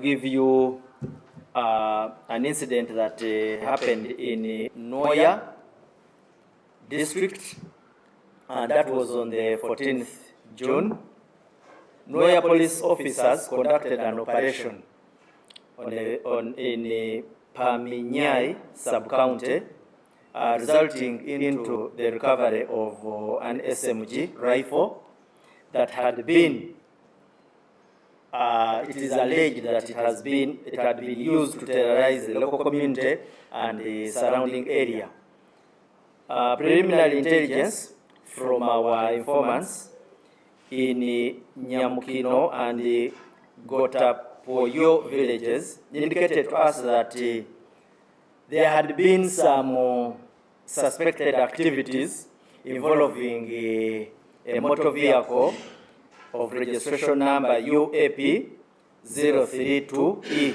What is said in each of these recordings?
Give you an incident that happened in Noya district, and that was on the 14th June. Noya police officers conducted an operation in Paminyai sub-county, resulting into the recovery of an SMG rifle that had been it is alleged that it had been used to terrorize the local community and the surrounding area. Preliminary intelligence from our informants in Nyamukino and Gotapoyo villages indicated to us that there had been some suspected activities involving a motor vehicle of registration number UAP 032E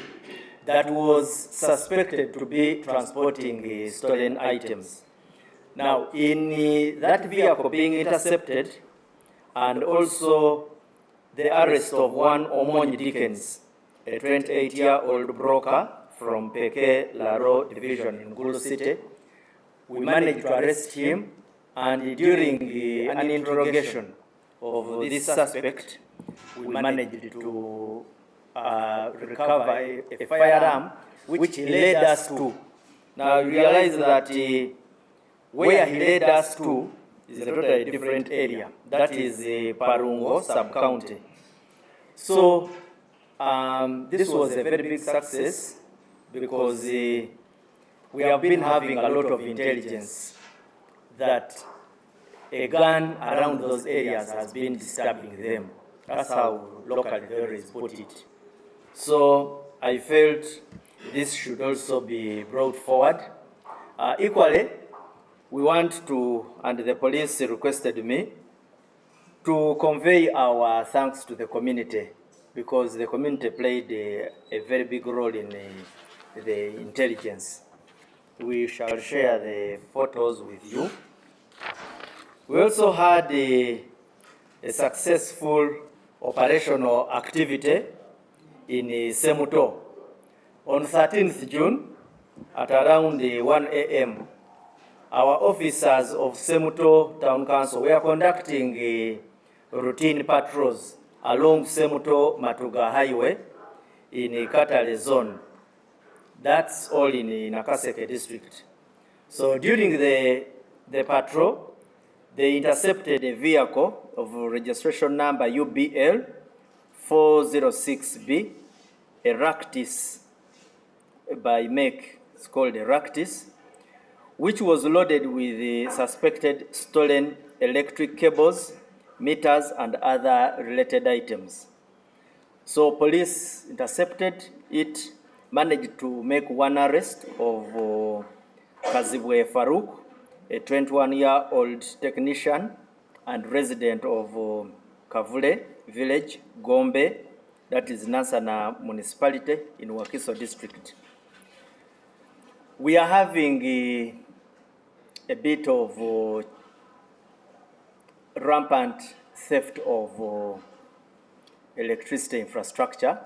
that was suspected to be transporting stolen items. Now, in that vehicle being intercepted, and also the arrest of one Omonyi Dickens, a 28-year-old broker from Peke Laro Division in Gulu City, we managed to arrest him, and during an interrogation of this suspect, we managed to recover a firearm, which he led us to. Now, you realize that where he led us to is a totally different area. That is Parungo sub-county. So, this was a very big success because we have been having a lot of intelligence that a gun around those areas has been disturbing them. That's how local authorities put it. So I felt this should also be brought forward. Equally, we want to, and the police requested me, to convey our thanks to the community, because the community played a very big role in the intelligence. We shall share the photos with you. We also had a successful operational activity in Semuto. On 13th June, at around 1 a.m., our officers of Semuto Town Council were conducting routine patrols along Semuto Matuga Highway in Katale Zone. That's all in Nakaseke district. So during the patrol, they intercepted a vehicle of registration number UBL 406B, a Ractis by make, it's called a Ractis, which was loaded with the suspected stolen electric cables, meters, and other related items. So police intercepted it, managed to make one arrest of Kazibwe Farouk, a 21-year-old technician and resident of Kavule village, Gombe, that is Nansana municipality in Wakiso district. We are having a bit of rampant theft of electricity infrastructure,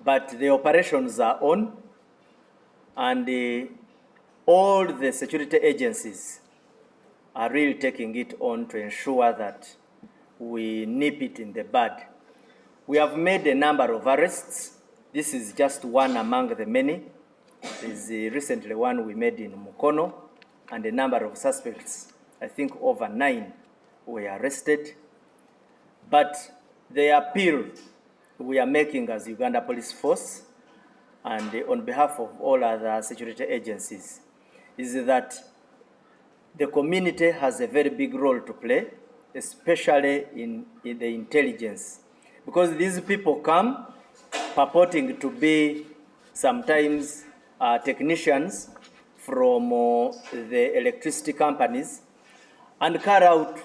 but the operations are on, and all the security agencies are really taking it on to ensure that we nip it in the bud. We have made a number of arrests. This is just one among the many. There's recently one we made in Mukono, and a number of suspects, I think over 9, were arrested. But the appeal we are making as Uganda Police Force and on behalf of all other security agencies is that the community has a very big role to play, especially in the intelligence. Because these people come purporting to be sometimes technicians from the electricity companies and carry out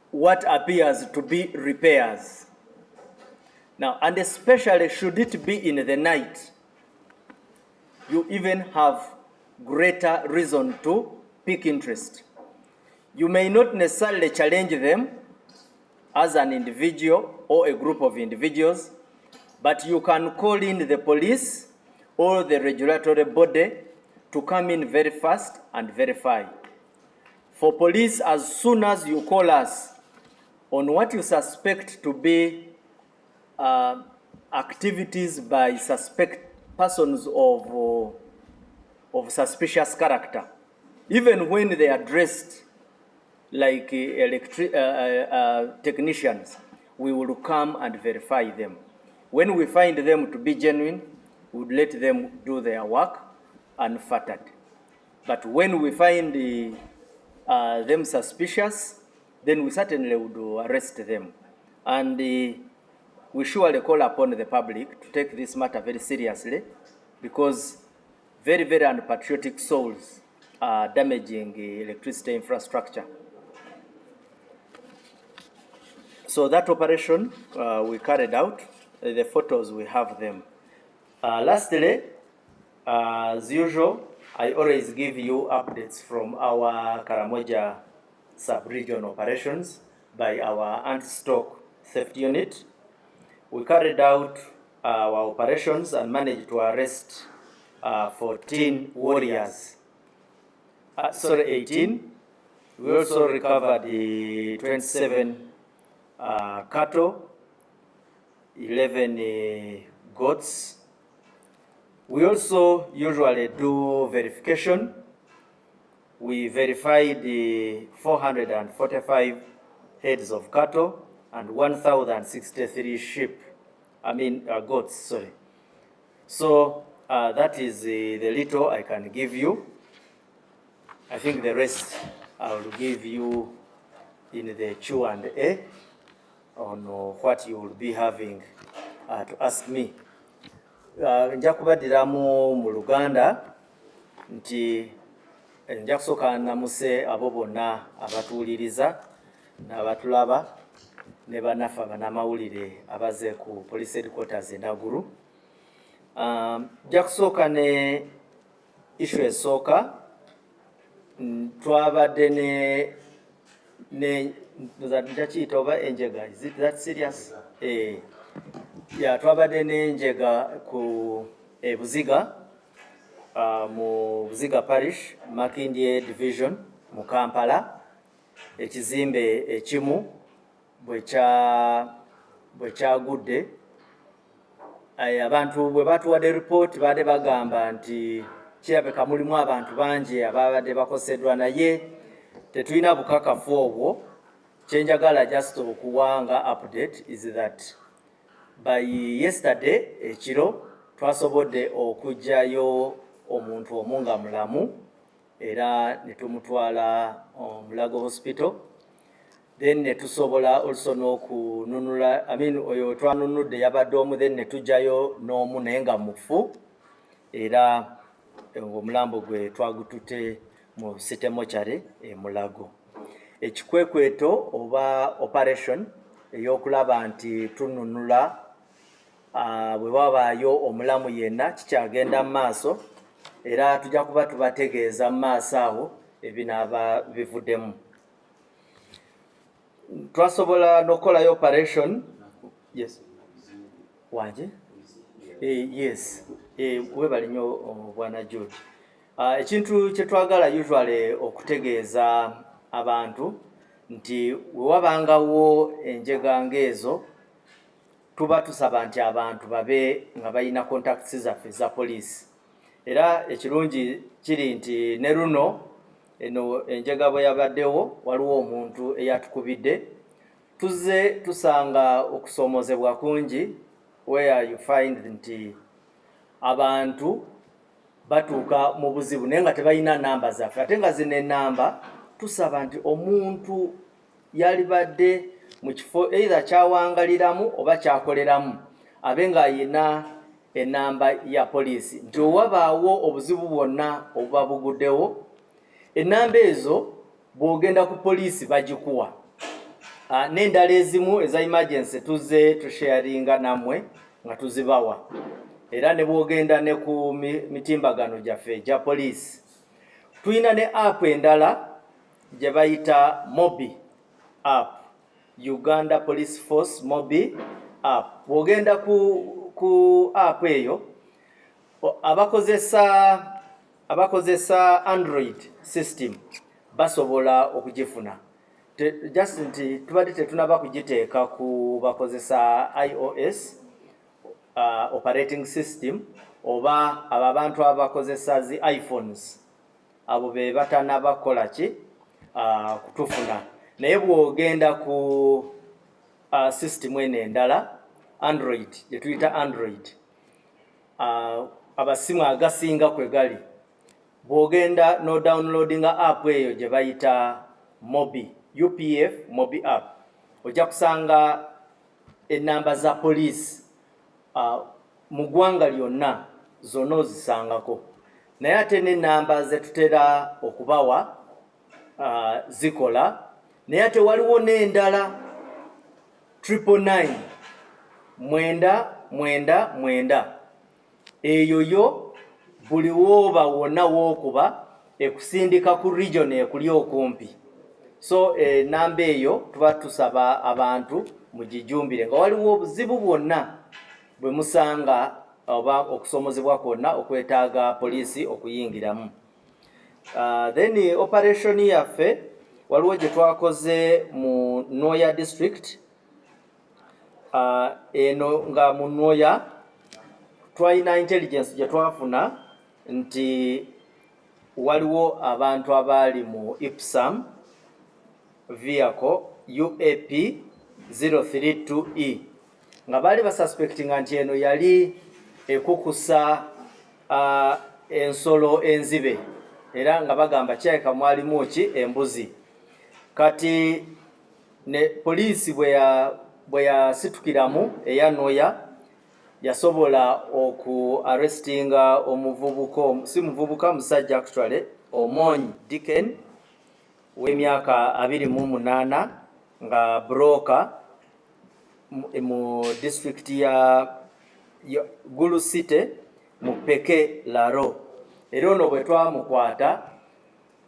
what appears to be repairs. Now, and especially should it be in the night, you even have greater reason to pick interest. You may not necessarily challenge them as an individual or a group of individuals, but you can call in the police or the regulatory body to come in very fast and verify. For police, as soon as you call us on what you suspect to be activities by persons of suspicious character, even when they are dressed like technicians, we will come and verify them. When we find them to be genuine, we would let them do their work unfettered. But when we find them suspicious, then we certainly would arrest them. And we surely call upon the public to take this matter very seriously, because very, very unpatriotic souls are damaging electricity infrastructure. So that operation we carried out, the photos, we have them. Lastly, as usual, I always give you updates from our Karamoja sub-region operations by our anti-stock theft unit. We carried out our operations and managed to arrest 14 warriors. 18. We also recovered the 27 cattle, 11 goats. We also usually do verification. We verified the 445 heads of cattle and 1,063 sheep. Goats, sorry. So that is the little I can give you. I think the rest I will give you in the Q&A on what you will be having to ask me. Nja kubadiramu mu Luganda nti nja kusooka namuse abo bonna abatuwuliriza n'abatulaba ne bannaffe abanamawulire abaze ku police headquarters e Naguru. Nja kusooka ne issue esooka. Twabadde ne njakiyita oba enjega, is it that serious? Twabadde n'enjega ku Buziga, mu Buziga Parish, Makindye Division mu Kampala. Ekizimbe ekimu bwe kyagudde, abantu bwe batuwadde report badde bagamba nti kirabika mulimu abantu bangi ababadde bakoseddwa, naye tetulina bukakafu obwo. Kyenjagala just okuwanga update is that by yesterday ekiro twasobodde okugjayo omuntu omu nga mulamu era ne tumutwala Mulago Hospital. Then ne tusobola also n'okununula, oyo twanunudde yabadde omu, then ne tujjayo n'omu naye nga mufu, era omulambo gwe twagutute mu City Mortuary e Mulago. Ekikwekweto oba operation ey'okulaba nti tununula bwe wabaayo omulamu yenna kikyagenda mu maaso, era tujja kuba tubategeeza mu maaso awo ebinaaba bivuddemu. Twasobola n'okukolayo operation. Yes. Wanje? Yes. Webali nnyo Bwana George. Ekintu kye twagala usually okutegeeza abantu nti wewabangawo enjega ng'ezo, tuba tusaba nti abantu babe nga balina contacts zaffe za poliisi. Era ekirungi kiri nti ne luno eno enjega bwe yabaddewo waliwo omuntu eyatukubidde, tuzze tusanga okusoomozebwa kungi where you find nti abantu batuuka mu buzibu naye nga tebalina namba zaffe, ate nga zino enamba tusaba nti omuntu yalibadde mu kifo either kyawangaliramu oba kyakoleramu abe ng'ayina enamba ya poliisi, nti owabaawo obuzibu bwonna obuba buguddewo, enamba ezo bw'ogenda ku poliisi bagikuwa. N'endala ezimu eza emergency tuzze tusharinga nammwe nga tuzibawa, era ne bw'ogenda ne ku mitimbagano gyaffe gya poliisi. Tulina ne app endala gye bayita Mobi app, Uganda Police Force Mobi app. Bw'ogenda ku ku app eyo abakozesa Android system basobola okugifuna. Just nti tubadde tetunaba kugiteeka ku bakozesa iOS operating system oba abantu abakozesa zi iPhones abo be batanaba kukola ki kutufuna. Naye bw'ogenda ku system eno endala Android gye tuyita Android abasimu agasinga kwe gali bw'ogenda no downloadinga app eyo gye bayita Mobi UPF Mobi app ojja kusanga enamba za police mu ggwanga lyonna zonna ozisangako, naye ate n'enamba ze tutera okubawa zikola, naye ate waliwo n'endala 999 999 eyo yo buli wooba wonna wookuba ekusindika ku region ekuli okumpi. So namba eyo tuba tusaba abantu mugijumbire nga waliwo obuzibu bwonna bwe musanga oba okusomozebwa kwonna okwetaaga poliisi okuyingiramu. Then operation yaffe waliwo gye twakoze mu Noya district. Eno nga mu Noya twalina intelligence gye twafuna nti waliwo abantu abali mu Ipsam vehicle UAP 032E nga bali basuspectinga nti eno yali ekukusa ensolo enzibe era nga bagamba kyayika mwalimu ki embuzi. Kati ne poliisi bwe yasitukiramu eya Noya yasobola oku arrestinga omuvubuka, si muvubuka, musajja actually, Omonyi Dicken w'emyaka 28 nga broker mu district ya Gulu City mu Peke Laro. Era ono bwe twamukwata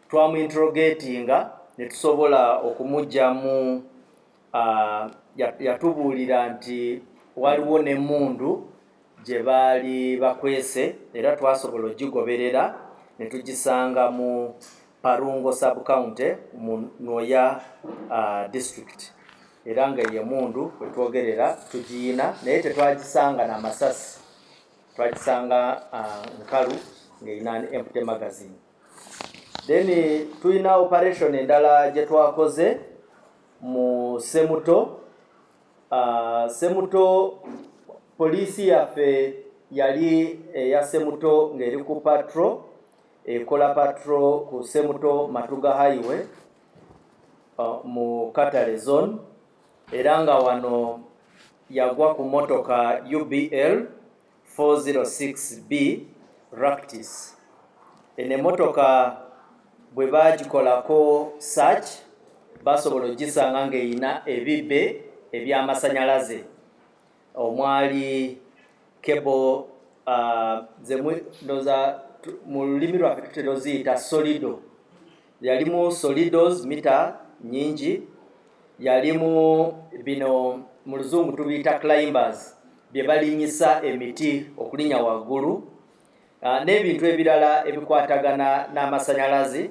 twamuinterrogatinga ne tusobola okumugyamu yatubuulira nti waliwo n'emmundu gye baali bakwese era twasobola ogigoberera ne tugisanga mu Parungo sub-county mu Noya district. Era nga ye mundu bwe twogerera tugiyina naye tetwagisanga na masasi, twagisanga nkalu ng'eyina empty magazine. Then tulina operation endala gye twakoze mu Semuto. Semuto poliisi yaffe yali eya Semuto ng'eri ku patrol, ekola patrol ku Semuto Matuga highway mu Katale zone, era nga wano yagwa ku motoka UBL 406B Ractis. Ene motoka bwe bagikolako search basobola ogisanga ng'eyina ebibbe eby'amasanyalaze omwali kebo mu lulimi lwaffe tutera oziyita solido. Yalimu solidos mita nyingi, yalimu bino mu luzungu tubiyita climbers bye balinyisa emiti okulinya waggulu, n'ebintu ebirala ebikwatagana n'amasanyalaze.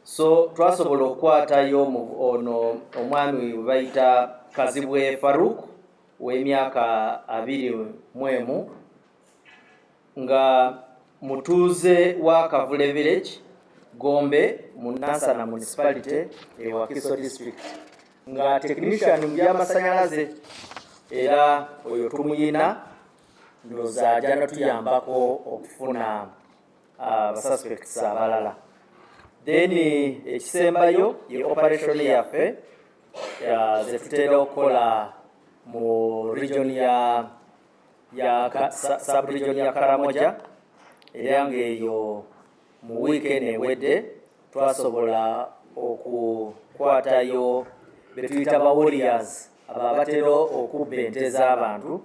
So twasobola okukwatayo ono omwami we bayita Kazibwe Faruk w'emyaka 21 nga mutuuze wa Kavule village Gombe mu Nansana municipality ewa Kiso district, nga technician mu by'amasanyalaze era oyo tumuyina ndowooza ajja natuyambako okufuna abasuspects abalala. Then ekisembayo ye operation yaffe ze tutera okukola mu region ya sub-region ya Karamoja, era ng'eyo mu weekend ewedde twasobola okukwatayo be tuyita ba warriors abo abatera okubba ente z'abantu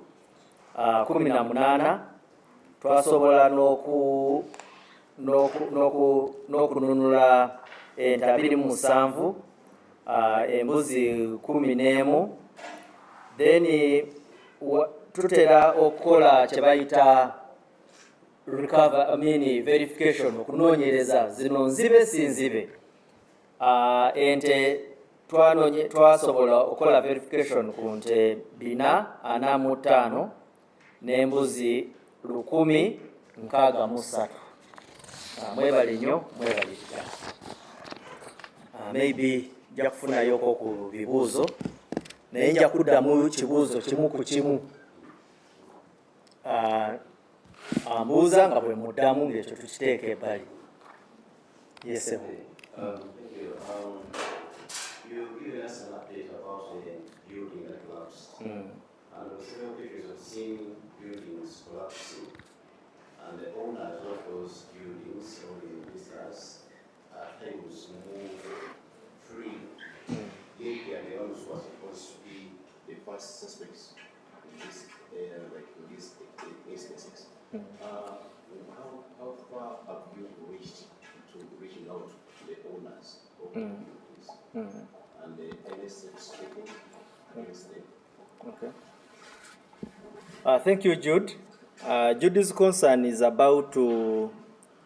18. Twasobola n'okununula ente 27, embuzi 11. Then tutera okukola kye bayita verification, okunoonyereza zino nzibe si nzibe. Ente twasobola okukola verification ku nte 445 n'embuzi 163. Mwebale nnyo, mwebalirira. Maybe nja kufunayoko ku bibuuzo naye nja kuddamu kibuuzo kimu ku kimu. Ambuuza nga bwe muddamu ng'ekyo tukiteeka ebbali. Yes, sir. You've given us an update about the building that collapsed. And several pictures of seeing buildings collapsing. And the owners of those buildings, or the investors, at times move free. They are the ones who are supposed to be the first suspects in this, like in these instances. How far have you reached to reaching out to the owners of the buildings? And the NSF speaking against them? Okay. Thank you, Jude. Jude's concern is about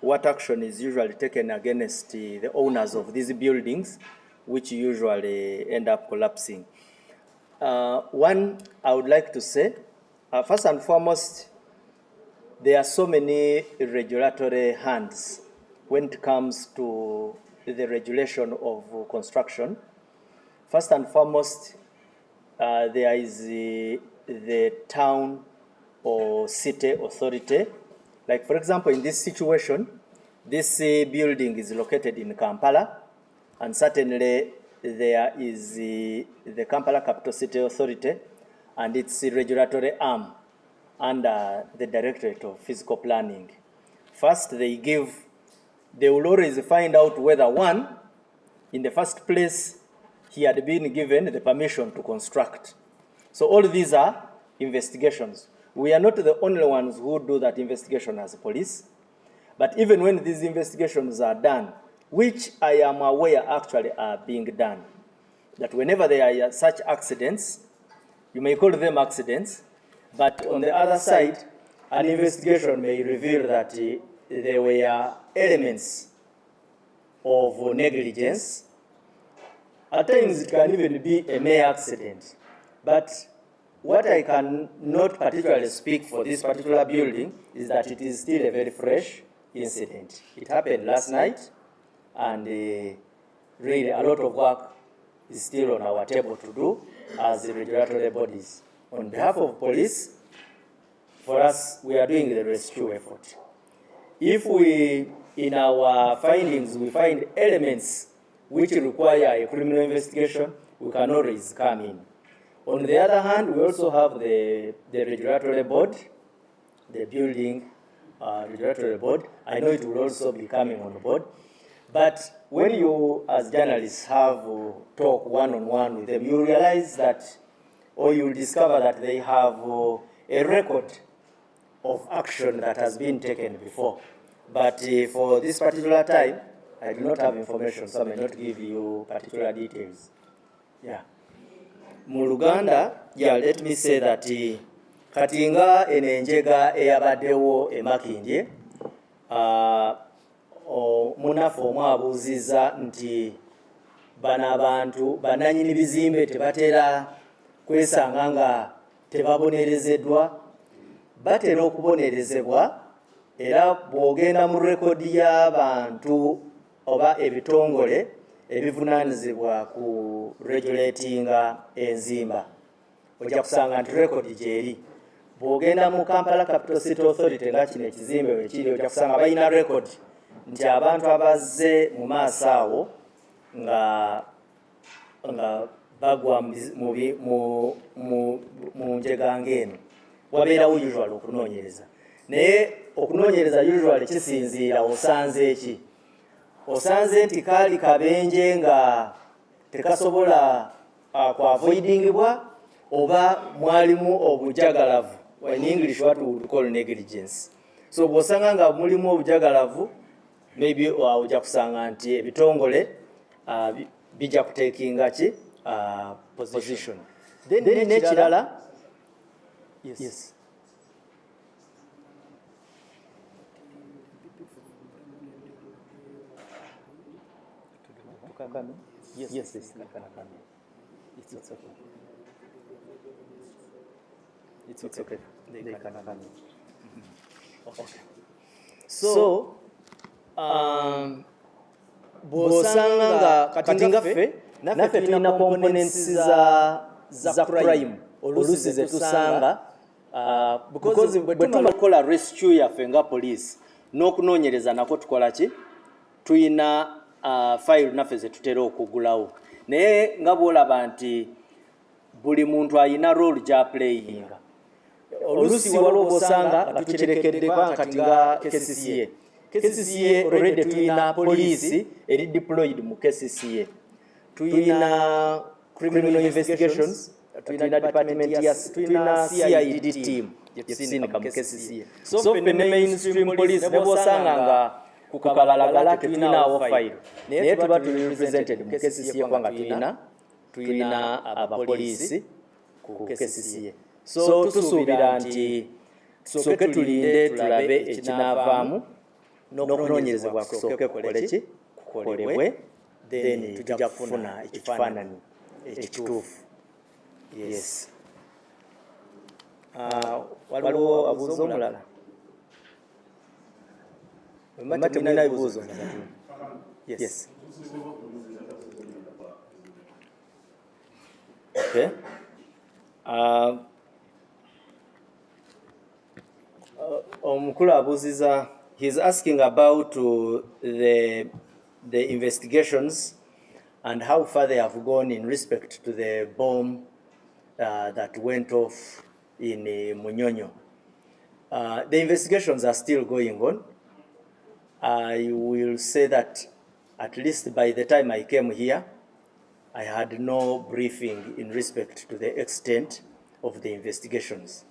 what action is usually taken against the owners of these buildings, which usually end up collapsing. One, I would like to say, first and foremost, there are so many regulatory hands when it comes to the regulation of construction. First and foremost, there is the town or city authority. Like, for example, in this situation, this building is located in Kampala, and certainly there is the Kampala Capital City Authority and its regulatory arm under the Directorate of Physical Planning. First, they will always find out whether, one, in the first place, he had been given the permission to construct. So all these are investigations. We are not the only ones who do that investigation as police, but even when these investigations are done, which I am aware actually are being done, that whenever there are such accidents, you may call them accidents, but on the other side, an investigation may reveal that there were elements of negligence. At times it can even be a mere accident. But what I can not particularly speak for this particular building is that it is still a very fresh incident. It happened last night, and really a lot of work is still on our table to do as the regulatory bodies. On behalf of police, for us, we are doing the rescue effort. If in our findings, we find elements which require a criminal investigation, we can always come in. On the other hand, we also have the regulatory board, the building regulatory board. I know it will also be coming on board. But when you, as journalists, have talk one-on-one with them, you realize that, or you will discover that they have a record of action that has been taken before. But for this particular time, I do not have information, so I may not give you particular details. Yeah. Mu Luganda, yeah, let me say that katinga enenjega eyabaddewo emakindye, munafu omu abuuzizza nti bano abantu bannannyini bizimbe tebatera kwesanga nga tebabonerezeddwa. Batera okubonerezebwa, era bw'ogenda mu rekodi y'abantu oba ebitongole ebivunaanyizibwa ku regulatinga enzimba, ojja kusanga nti rekodi gyeri. Bw'ogenda mu Kampala Capital City Authority nga kino ekizimbe wekiri, ojja kusanga balina rekodi nti abantu abazze mu maaso awo nga bagwa mu njega ng'eno, wabeerawo usual okunoonyereza. Naye okunoonyereza usual kisinziira osanze ki. Osanze nti kaali kabenje nga tekasobola kwavoidingibwa, oba mwalimu obujagalavu. In English what we would call negligence. So bw'osanga nga mulimu obujagalavu, maybe ojja kusanga nti ebitongole bijja kutekinga ki position. Then n'ekirala, Yes. Yes, they can come in. It's okay. It's okay. They can come in. Okay. So, bw'osanga nga kati ngaffe naffe tulina components za crime oluusi ze tusanga because bwe tumala okukola rescue yaffe nga police n'okunoonyereza nako tukola ki tulina file naffe ze tutera okugulawo naye nga bw'olaba nti buli muntu alina role gy'aplayinga oluusi waliwo bw'osanga nga tukirekeddeko kati nga KCCA KCCA already tulina police eri deployed mu KCCA tulina criminal investigations tulina department yes tulina CID team yetusindika mu KCCA so fene mainstream police ne bw'osanga nga kukagalagala tulina awo file naye tuba tuli represented mu KCCA kubanga tulina abapoliisi ku KCCA so tusuubira nti tusooke tulinde tulabe ekinaavaamu n'okunoonyerezebwa kusooke kukolebwe then tujja kufuna ekifaananyi ekituufu. Yes. Waliwo abuuza omulala? Mmate mulina ebibuuzo? Yes. Okay. Omukulu abuuziza, he's asking about the investigations and how far they have gone in respect to the bomb that went off in Munyonyo. The investigations are still going on. I will say that at least by the time I came here, I had no briefing in respect to the extent of the investigations.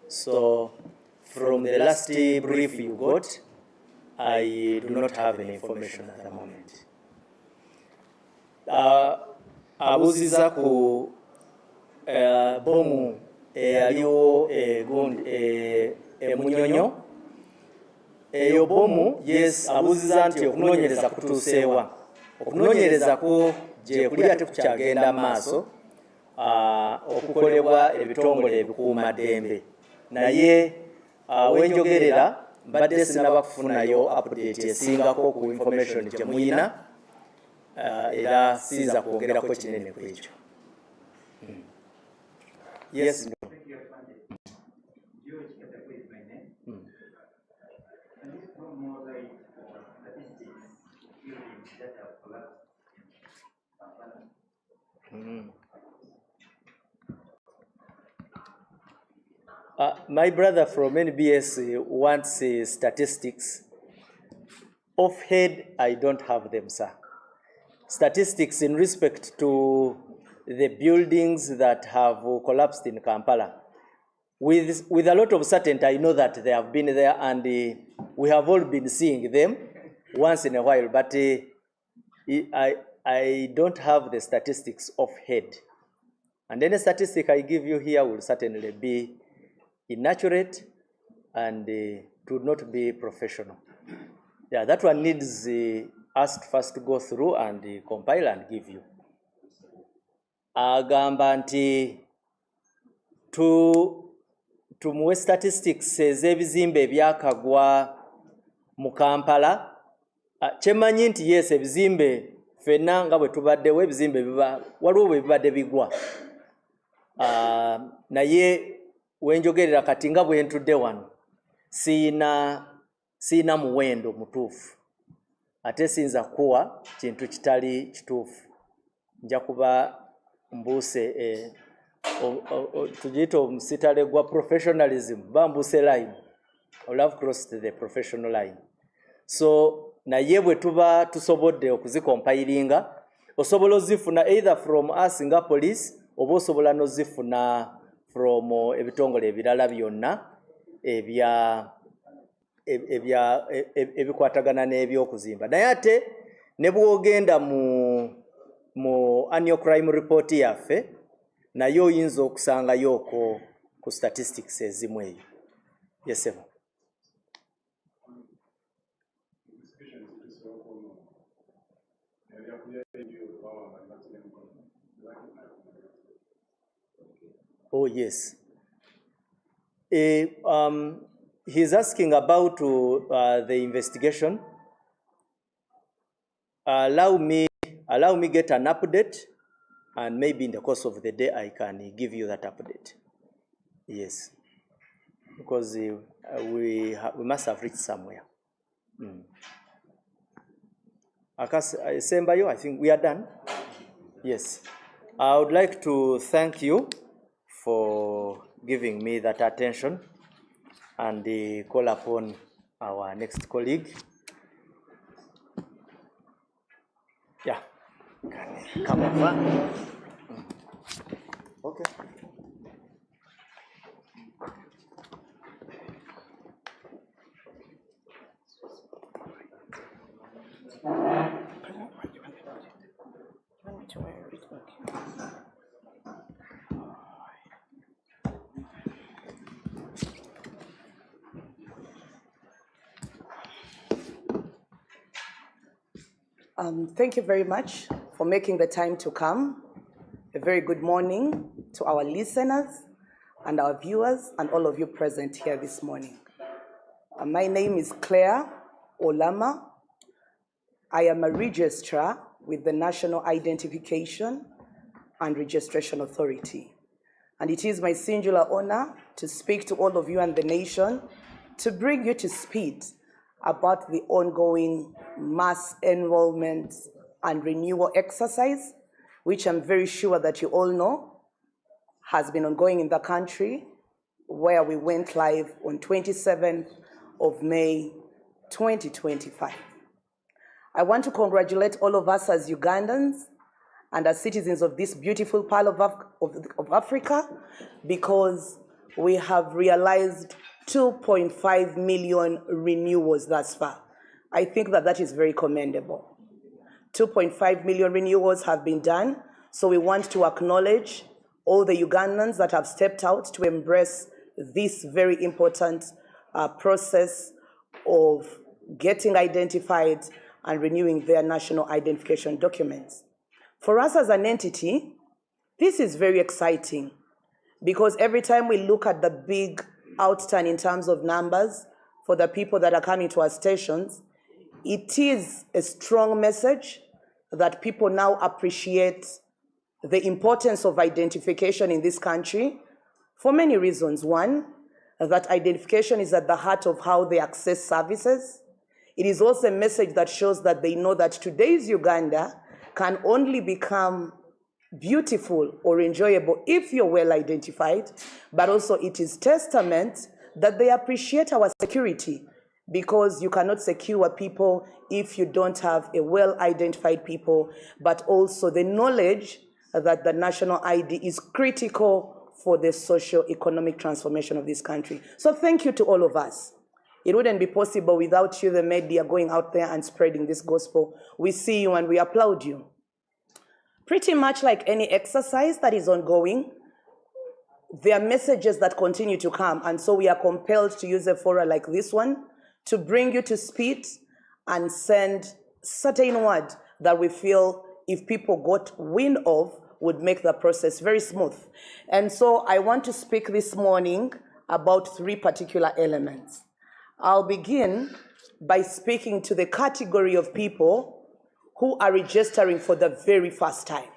So from the last brief you got, I do not have any information at the moment. Abuziza ku bomu eyaliwo Munyonyo. Eyo bomu, yes, abuziza nti okunoonyereza kutuuseewa. Okunoonyereza ku gye kuli ate kukyagenda maaso okukolebwa ebitongole ebikuumaddembe. Naye wenjogerera mbadde sinaba kufunayo update esingako ku information gye muyina era siiza kwongerako kinene ku ekyo. Yes. My brother from NBS wants statistics. Offhand, I don't have them, sir. Statistics in respect to the buildings that have collapsed in Kampala. With a lot of certainty, I know that they have been there and we have all been seeing them once in a while, but I don't have the statistics offhand. And any statistic I give you here will certainly be inaccurate and would not be professional. Yeah, that one needs us to first go through and compile and give you. Agamba nti tumuwe statistics ez'ebizimbe ebyakagwa mu Kampala. Kyemanyi nti yes, ebizimbe fenna nga bwe tubaddewo ebizimbe waliwo bwe bibadde bigwa. Naye wenjogerera kati nga bwe ntudde wano siina muwendo mutuufu ate sinza kuwa kintu kitali kituufu. Nja kuba mbuuse tugiyita omusitale gwa professionalism bambuuse line. I will have crossed the professional line. So naye bwe tuba tusobodde okuzikompilinga osobola ozifuna either from us nga police oba osobola nozifuna from ebitongole ebirala byonna ebikwatagana n'ebyokuzimba. Naye ate ne bwogenda mu annual crime report yaffe naye oyinza okusangayo okwo ku statistics ezimu eyo. Yes, sir. Oh, yes. He's asking about the investigation. Allow me get an update, and maybe in the course of the day I can give you that update. Yes, because we must have reached somewhere. Sembayo, I think we are done. Yes, I would like to thank you for giving me that attention, and call upon our next colleague. Yeah, come over. Okay. Thank you very much for making the time to come. A very good morning to our listeners and our viewers and all of you present here this morning. My name is Claire Olama. I am a registrar with the National Identification and Registration Authority. And it is my singular honor to speak to all of you and the nation to bring you to speed about the ongoing mass enrollment and renewal exercise, which I'm very sure that you all know has been ongoing in the country, where we went live on 27th of May, 2025. I want to congratulate all of us as Ugandans and as citizens of this beautiful part of Africa, because we have realized 2.5 million renewals thus far. I think that is very commendable. 2.5 million renewals have been done, so we want to acknowledge all the Ugandans that have stepped out to embrace this very important process of getting identified and renewing their national identification documents. For us as an entity, this is very exciting, because every time we look at the big outturn in terms of numbers for the people that are coming to our stations, it is a strong message that people now appreciate the importance of identification in this country for many reasons. One, that identification is at the heart of how they access services. It is also a message that shows that they know that today's Uganda can only become beautiful or enjoyable if you're well identified, but also it is testament that they appreciate our security, because you cannot secure people if you don't have a well identified people, but also the knowledge that the national ID is critical for the socio-economic transformation of this country. So thank you to all of us. It wouldn't be possible without you, the media, going out there and spreading this gospel. We see you and we applaud you. Pretty much like any exercise that is ongoing, there are messages that continue to come, and so we are compelled to use a forum like this one to bring you to speed and send certain words that we feel, if people got wind of, would make the process very smooth. And so I want to speak this morning about three particular elements. I'll begin by speaking to the category of people who are registering for the very first time.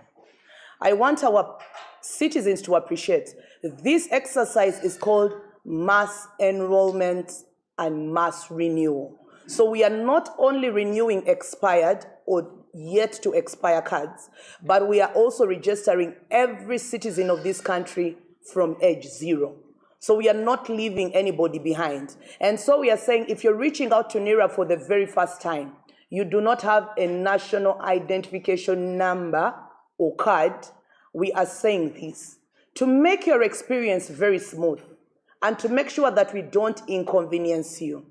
I want our citizens to appreciate this exercise is called mass enrollment and mass renewal. So we are not only renewing expired or yet to expire cards, but we are also registering every citizen of this country from age 0. So we are not leaving anybody behind. And so we are saying, if you're reaching out to NIRA for the very first time, you do not have a national identification number or card, we are saying this to make your experience very smooth and to make sure that we don't inconvenience you.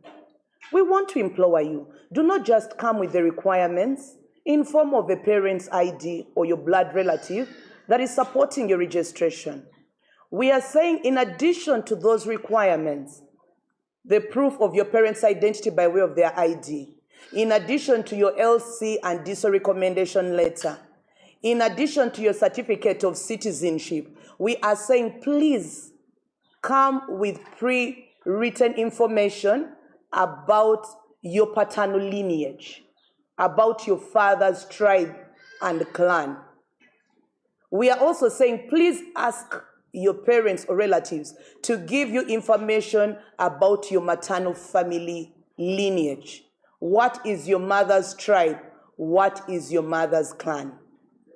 We want to implore you, do not just come with the requirements in form of a parent's ID or your blood relative that is supporting your registration. We are saying, in addition to those requirements, the proof of your parents' identity by way of their ID, in addition to your LC and DSO recommendation letter, in addition to your certificate of citizenship, we are saying, please come with pre-written information about your paternal lineage, about your father's tribe and clan. We are also saying, please ask your parents or relatives to give you information about your maternal family lineage. What is your mother's tribe? What is your mother's clan?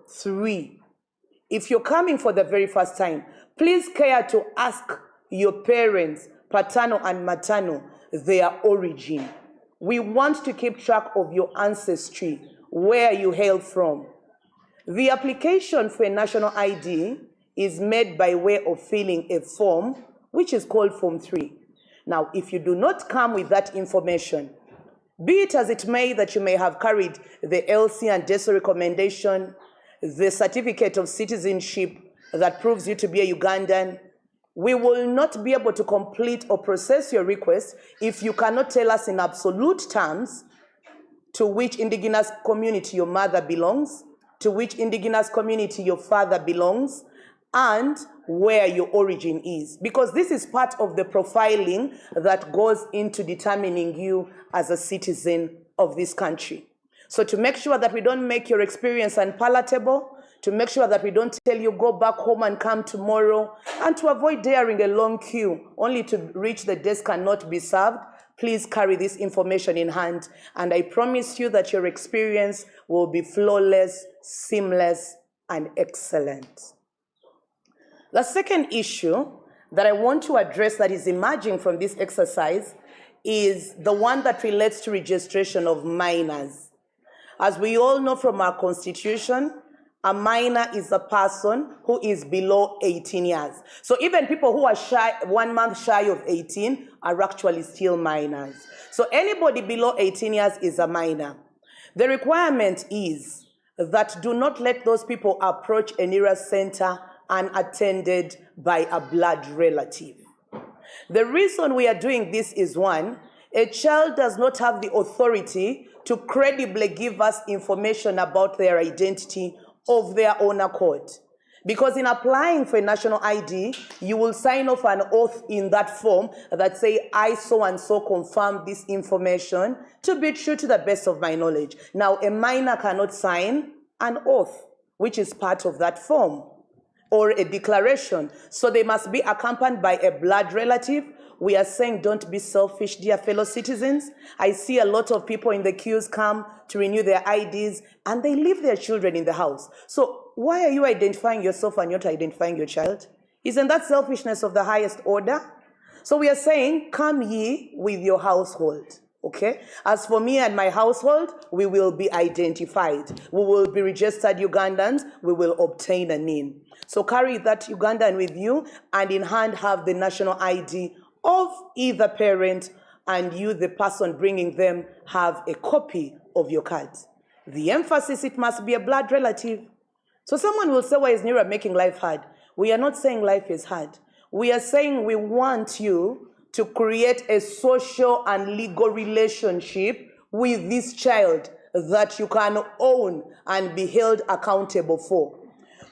3, if you're coming for the very first time, please care to ask your parents, paternal and maternal, their origin. We want to keep track of your ancestry, where you hail from. The application for a national ID is made by way of filling a form, which is called Form 3. Now, if you do not come with that information, be it as it may that you may have carried the LC and DSO recommendation, the certificate of citizenship that proves you to be a Ugandan, we will not be able to complete or process your request if you cannot tell us in absolute terms to which indigenous community your mother belongs, to which indigenous community your father belongs, and where your origin is. Because this is part of the profiling that goes into determining you as a citizen of this country. So to make sure that we don't make your experience unpalatable, to make sure that we don't tell you go back home and come tomorrow, and to avoid daring a long queue only to reach the desk and not be served, please carry this information in hand. And I promise you that your experience will be flawless, seamless, and excellent. The second issue that I want to address that is emerging from this exercise is the one that relates to registration of minors. As we all know from our constitution, a minor is a person who is below 18 years. So even people who are 1 month shy of 18 are actually still minors. So anybody below 18 years is a minor. The requirement is that do not let those people approach a NERA center unattended by a blood relative. The reason we are doing this is, 1, a child does not have the authority to credibly give us information about their identity of their own accord. Because in applying for a national ID, you will sign off an oath in that form that say, I so and so confirm this information to be true to the best of my knowledge. Now, a minor cannot sign an oath, which is part of that form, or a declaration. So they must be accompanied by a blood relative. We are saying don't be selfish, dear fellow citizens. I see a lot of people in the queues come to renew their IDs and they leave their children in the house. So why are you identifying yourself and not identifying your child? Isn't that selfishness of the highest order? So we are saying, come ye with your household. Okay? As for me and my household, we will be identified. We will be registered Ugandans. We will obtain a NIN. So carry that Ugandan with you and in hand have the national ID of either parent, and you, the person bringing them, have a copy of your card. The emphasis, it must be a blood relative. So someone will say, why is NERA making life hard? We are not saying life is hard. We are saying we want you to create a social and legal relationship with this child that you can own and be held accountable for.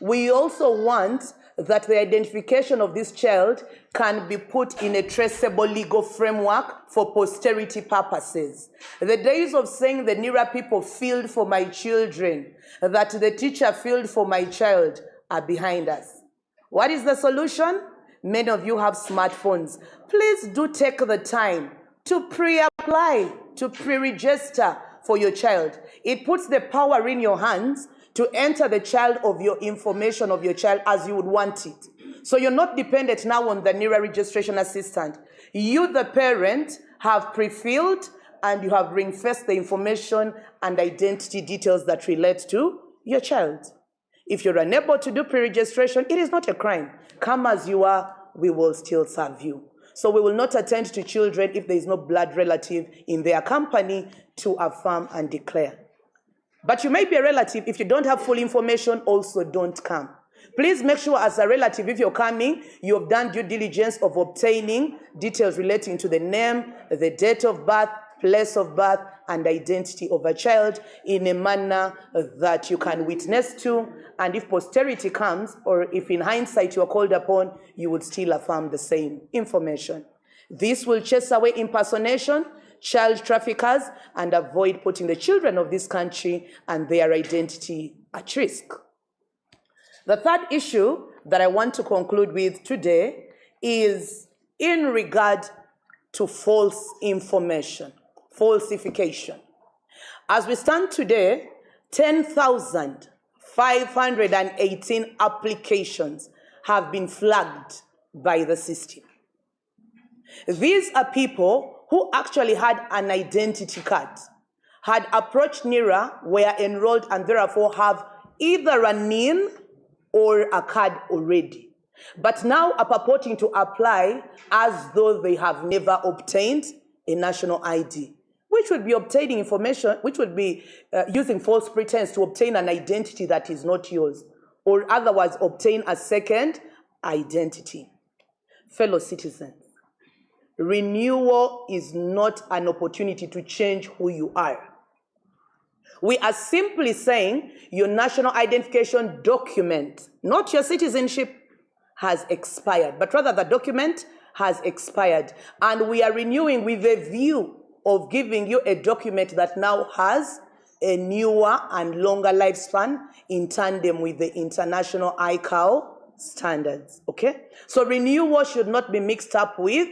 We also want that the identification of this child can be put in a traceable legal framework for posterity purposes. The days of saying the NERA people filled for my children, that the teacher filled for my child, are behind us. What is the solution? Many of you have smartphones. Please do take the time to pre-apply, to pre-register for your child. It puts the power in your hands to enter the child of your information of your child as you would want it. So you're not dependent now on the NERA registration assistant. You, the parent, have pre-filled and you have ring-fenced the information and identity details that relate to your child. If you're unable to do pre-registration, it is not a crime. Come as you are, we will still serve you. So we will not attend to children if there is no blood relative in their company to affirm and declare. But you may be a relative. If you don't have full information, also don't come. Please make sure as a relative, if you're coming, you have done due diligence of obtaining details relating to the name, the date of birth, place of birth, and identity of a child in a manner that you can witness to, and if posterity comes, or if in hindsight you are called upon, you would still affirm the same information. This will chase away impersonation, child traffickers, and avoid putting the children of this country and their identity at risk. The third issue that I want to conclude with today is in regard to false information, falsification. As we stand today, 10,518 applications have been flagged by the system. These are people who actually had an identity card, had approached NERA, were enrolled, and therefore have either a NIN or a card already, but now are purporting to apply as though they have never obtained a national ID, which would be obtaining information, which would be using false pretense to obtain an identity that is not yours, or otherwise obtain a second identity. Fellow citizens, renewal is not an opportunity to change who you are. We are simply saying your national identification document, not your citizenship, has expired, but rather the document has expired. And we are renewing with a view of giving you a document that now has a newer and longer lifespan in tandem with the international ICAO standards, okay? So renewal should not be mixed up with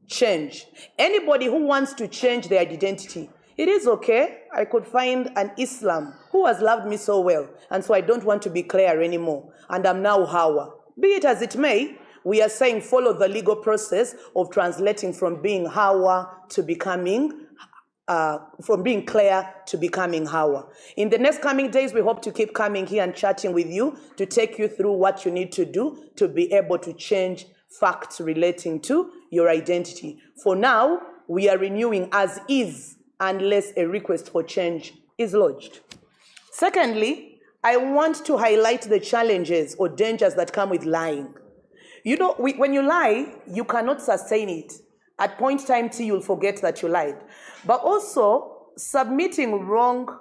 change. Anybody who wants to change their identity, it is okay. I could find an Islam who has loved me so well, and so I don't want to be Claire anymore, and I'm now Hawa. Be it as it may, we are saying follow the legal process of translating from being Hawa to becoming, from being Claire to becoming Hawa. In the next coming days, we hope to keep coming here and chatting with you to take you through what you need to do to be able to change facts relating to your identity. For now, we are renewing as is, unless a request for change is lodged. Secondly, I want to highlight the challenges or dangers that come with lying. You know, when you lie, you cannot sustain it. At point time T, you'll forget that you lied. But also, submitting wrong,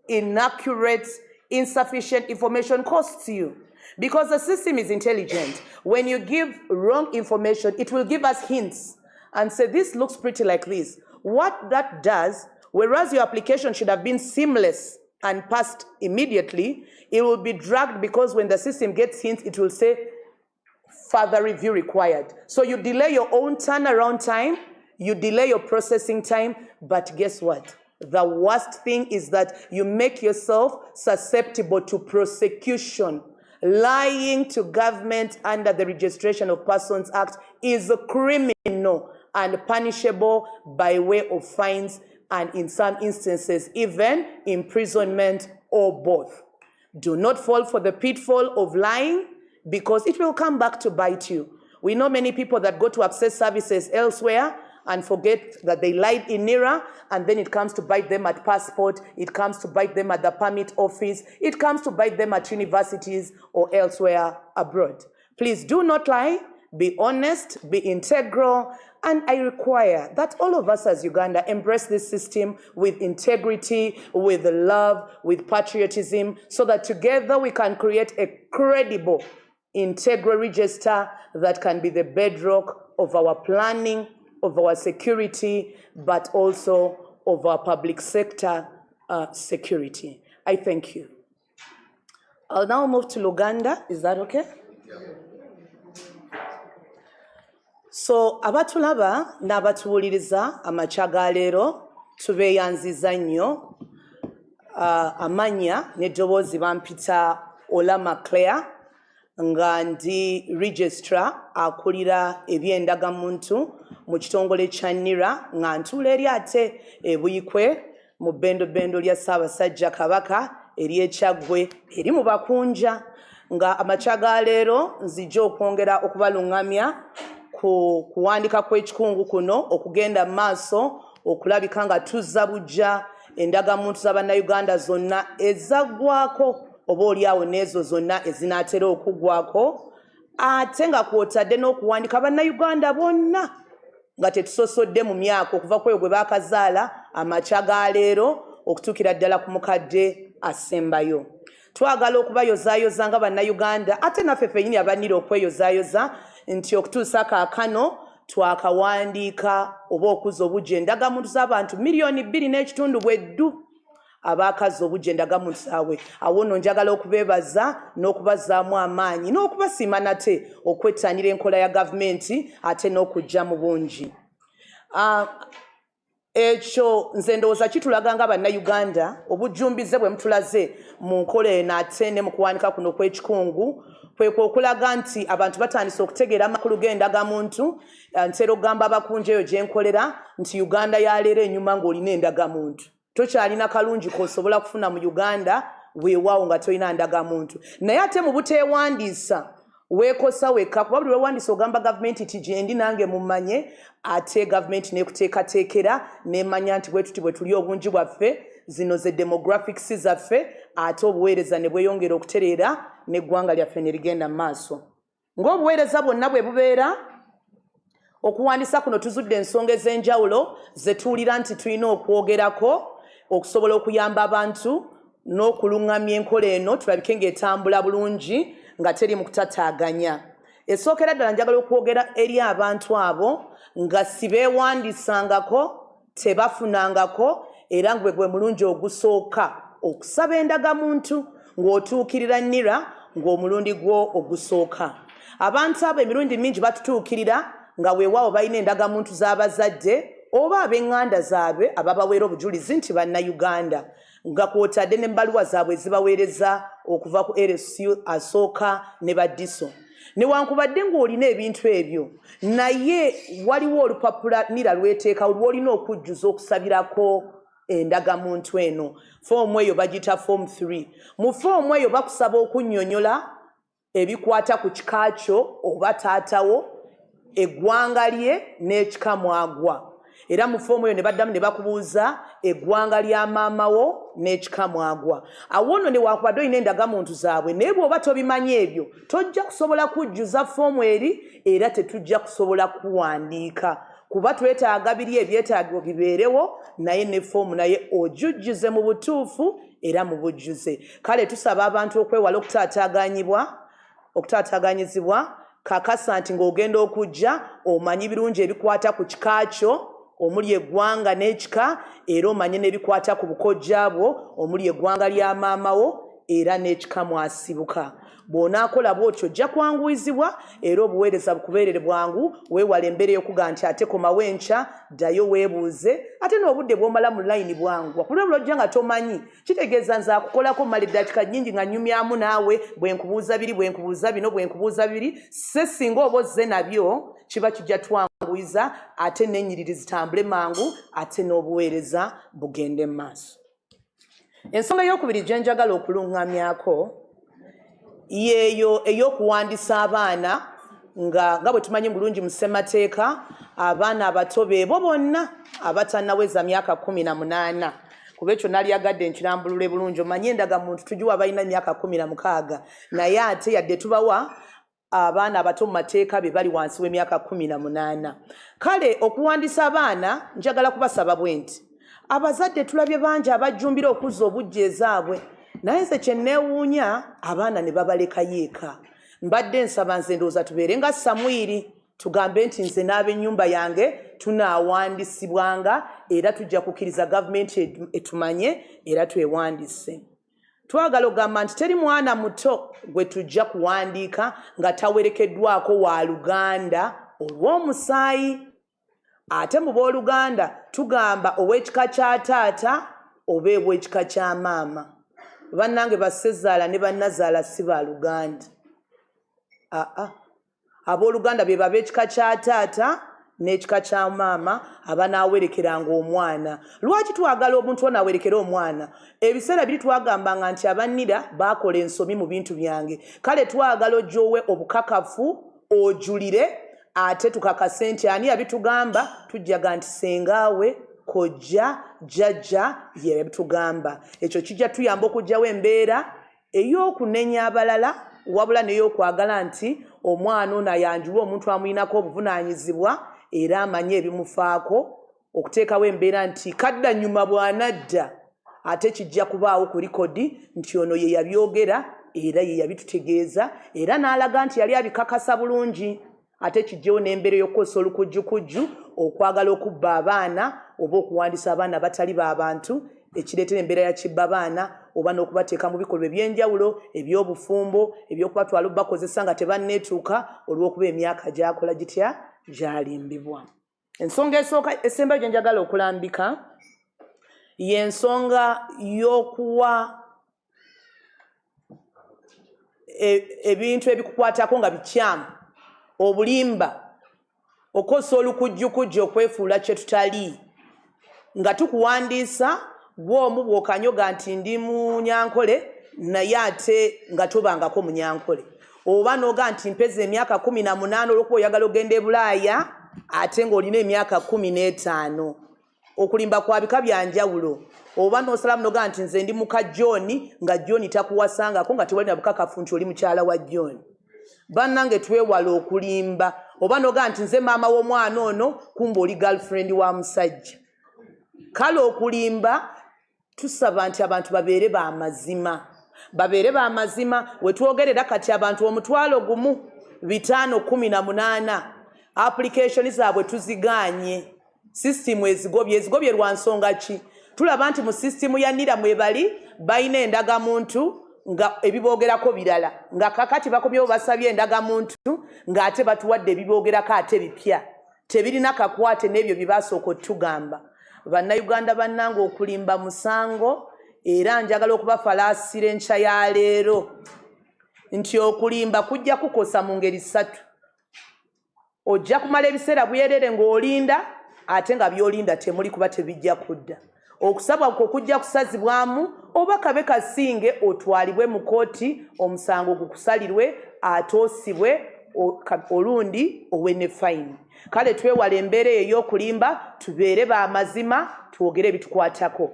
inaccurate, insufficient information costs you. Because the system is intelligent. When you give wrong information, it will give us hints and say, this looks pretty like this. What that does, whereas your application should have been seamless and passed immediately, it will be dragged because when the system gets hints, it will say, further review required. So you delay your own turnaround time, you delay your processing time, but guess what? The worst thing is that you make yourself susceptible to prosecution. Lying to government under the Registration of Persons Act is criminal and punishable by way of fines and in some instances even imprisonment or both. Do not fall for the pitfall of lying because it will come back to bite you. We know many people that go to access services elsewhere and forget that they lied in NERA, and then it comes to bite them at passport, it comes to bite them at the permit office, it comes to bite them at universities or elsewhere abroad. Please do not lie, be honest, be integral, and I require that all of us as Uganda embrace this system with integrity, with love, with patriotism, so that together we can create a credible, integral register that can be the bedrock of our planning, of our security, but also of our public sector security. I thank you. I'll now move to Luganda. Is that okay? Yeah. So abatulaba n'abatuwuliriza amakya ga leero tubeeyanziza nnyo. Amanya n'eddoboozi bampita Olama Claire nga ndi registrar akulira eby'endagamuntu mu kitongole kya NERA nga ntuula eri ate ebuyikwe mu bbendobendo lya Ssaabasajja Kabaka ery'Ekyaggwe eri mu Bakunja nga amakya ga leero nzija okwongera okubalungamya ku kuwandika kw'ekikungu kuno okugenda mu maaso okulabika nga tuzza bujja endagamuntu z'Abannayuganda zonna ezaggwako oba oliawo n'ezo zonna ezinaatera okuggwako ate nga kwotadde n'okuwandiika bannayuganda bonna nga tetusosodde mu myaka okuva kweyo gwe baakazaala amakya ga leero okutuukira ddala ku mukadde asembayo. Twagala okubayozaayoza nga bannayuganda ate naffe ffennyini abanira okweyozaayoza nti okutuusa kaakano twakawandiika oba okuza obujja endagamuntu z'abantu miliyoni 2.5 bweddu abaakazi obujja endagamuntu zaabwe. Awo nno njagala okubeebaza n'okubazaamu amaanyi n'okubasiima nate okwettanira enkola ya gavumenti ate n'okujja mu bungi. Ekyo nze ndowooza kitulaga nga bannayuganda obujjumbize bwe mutulaze mu nkola eno ate ne mu kuwanika kuno kw'ekikungu kwekwo okulaga nti abantu batandise okutegeera amakulu g'endagamuntu. Ntera okugamba abakunja eyo gye nkolera nti Uganda yaleero enyuma ng'olina endagamuntu. Tokyalina kalungi k'osobola kufuna mu Uganda weewaawo nga tolina ndagamuntu. Naye ate mu buteewandiisa weekosa wekka kuba buli lwewandiisa ogamba gavumenti ti gyendi nange mumanye ate gavumenti n'ekuteekateekera n'emanya nti bwe tuti bwe tuli obungi bwaffe zino ze demographics zaffe ate obuweereza ne bweyongera okutereera n'eggwanga lyaffe ne ligenda mu maaso. Ng'obuweereza bwonna bwe bubeera okuwandiisa kuno tuzudde ensonga ez'enjawulo ze tuwulira nti tulina okwogerako okusobola okuyamba abantu n'okuluŋŋamya enkola eno tulabike ng'etambula bulungi nga teri mu kutataaganya. Esookera ddala njagala okwogera eri abantu abo nga si beewandiisangako tebafunangako era nga gwe mulungi ogusooka okusaba endagamuntu ng'otuukirira NIRA ng'omulundi gwo ogusooka. Abantu abo emirundi mingi batutuukirira nga weewaawo balina endagamuntu z'abazadde oba ab'eŋŋanda zaabwe ababaweera obujulizi nti bannayuganda nga kwotadde n'ebbaluwa zaabwe zibaweereza okuva ku LSU asooka ne baddiso. Newankubadde ng'olina ebintu ebyo naye waliwo olupapula NIRA lweteekawo lw'olina okujjuza okusabirako endagamuntu eno. Foomu eyo bagiyita Form 3. Mu foomu eyo bakusaba okunnyonnyola ebikwata ku kika kyo oba taatawo, eggwanga lye n'ekika mwagwa. Era mu foomu eyo ne baddamu ne bakubuuza eggwanga lya maamawo n'ekika mwagwa. Awo nno newankubadde olina endagamuntu zaabwe naye bw'oba tobimanyi ebyo tojja kusobola kujjuza foomu eri era tetujja kusobola kuwandiika kuba twetaaga biri ebyetaago bibeerewo naye ne foomu naye ojujjuze mu butuufu era mu bujjuze. Kale tusaba abantu okwewala okutaataaganyizibwa kakasa nti ng'ogenda okujja omanyi birungi ebikwata ku kika kyo omuli eggwanga n'ekika era omanye n'ebikwata ku bukojja bwo omuli eggwanga lya maamawo era n'ekika mwasibuka. Bw'onaakola bw'otyo ojja kwanguyizibwa era obuweereza bukubeerere bwangu weewala embeera y'okuga nti ate komawo enkya ddayo weebuuze ate n'obudde bw'omala mu layini bwangu. Kulwa bulojja nga tomanyi kitegeeza nze akukolako mmala eddakiika nnyingi nga nnyumyamu naawe bwe nkubuuza biri bwe nkubuuza bino bwe nkubuuza biri se singa oba ozze nabyo kiba kijja twanguyiza ate n'ennyiriri zitambule mangu ate n'obuweereza bugende mu maaso. Ensonga ey'okubiri gye njagala okuluŋŋamyako yeeyo ey'okuwandiisa abaana nga bwe tumanyi bulungi mu ssemateeka abaana abato beebo bonna abatannaweza myaka 18 kuba ekyo nalyagadde nkirambulule bulungi omanyi endagamuntu tugiwa balina myaka 16 naye ate yadde tubawa abaana abato mu mateeka be bali wansi w'emyaka 18. Kale okuwandiisa abaana njagala kubasaba bwe nti abazadde tulabye bangi abajjumbira okuzza obujja ezaabwe naye nze kye neewuunya abaana ne babalekayo eka. Mbadde nsaba nze ndowooza tubeere nga Samwiri tugambe nti nze n'ab'ennyumba yange tunaawandiisibwanga era tujja kukkiriza gavumenti etumanye era twewandiise. Twagala okugamba nti teri mwana muto gwe tujja kuwandiika nga tawerekeddwako wa Luganda olw'omusaayi. Ate mu booluganda tugamba ow'ekika kya taata oba ow'ekika kya maama. Bannange bassezaala ne bannazaala si ba Luganda. Abooluganda be baba ekika kya taata n'ekika kya maama abanaawerekeranga omwana. Lwaki twagala omuntu ono awerekera omwana? Ebiseera biri twagambanga nti abannira baakola ensomi mu bintu byange. Kale twagala ojjowe obukakafu ojulire ate tukakase nti ani yabitugamba tujjaga nti sengaawe kojja jjajja ye yabitugamba. Ekyo kijja tuyamba okugyawo embeera ey'okunenya abalala wabula n'ey'okwagala nti omwana ono ayanjulwe omuntu amuyinako obuvunaanyizibwa era amanye ebimufaako okuteekawo embeera nti kadda nnyuma bw'anadda ate kijja kubaawo ku likodi nti ono ye yabyogera era ye yabitutegeeza era n'alaga nti yali abikakasa bulungi ate kijjewo n'embeera y'okukozesa olukujjukujju okwagala okubba abaana oba okuwandiisa abaana batali b'abantu ekireetera embeera ya kibba baana oba n'okubateeka mu bikolwa eby'enjawulo eby'obufumbo ebyokubatwala bakozesa nga tebanneetuuka olw'okuba emyaka gy'akola gitya gy'alimbibwa. Ensonga esooka esembayo gye njagala okulambika y'ensonga y'okuwa ebintu ebikukwatako nga bikyamu obulimba okozesa olukujjukujju okwefuula kye tutali nga tukuwandiisa bw'omu bw'okanyoga nti ndi Munyankole naye ate nga tobangako Munyankole oba n'oga nti mpeza emyaka 18 olw'okuba oyagala ogenda e Bulaaya ate ng'olina emyaka 15 okulimba kwa bika bya njawulo oba n'osalamu n'oga nti nze ndi muka John nga John takuwasangako nga tewali na bukakafu nti oli mukyala wa John. Bannange twewala okulimba oba n'oga nti nze maama w'omwana ono kumba oli girlfriend wa musajja. Kale okulimba tusaba nti abantu babeere b'amazima we twogerera kati abantu 1,518 application zaabwe tuzigaanye system ezigobye lwa nsonga ki tulaba nti mu system ya NIRA mwebali bayina endagamuntu nga ebiboogerako birala nga kakati bakobyewo basabye endagamuntu nga ate batuwadde ebiboogerako ate bipya tebirina kakwate n'ebyo bibasooka otugamba. Bannayuganda bannange okulimba musango era njagala okubafalaasira enkya ya leero nti okulimba kujja kukosa mu ngeri 3. Ojja kumala ebiseera buyerere ng'olinda ate nga by'olinda temuli kuba tebijja kudda. Okusabwa kwo kujja kusazibwamu oba kabe kasinge otwalibwe mu kooti omusango gukusalirwe atoosibwe olundi owe ne fine. Kale twewala embeera ey'okulimba tubeere b'amazima twogere ebitukwatako.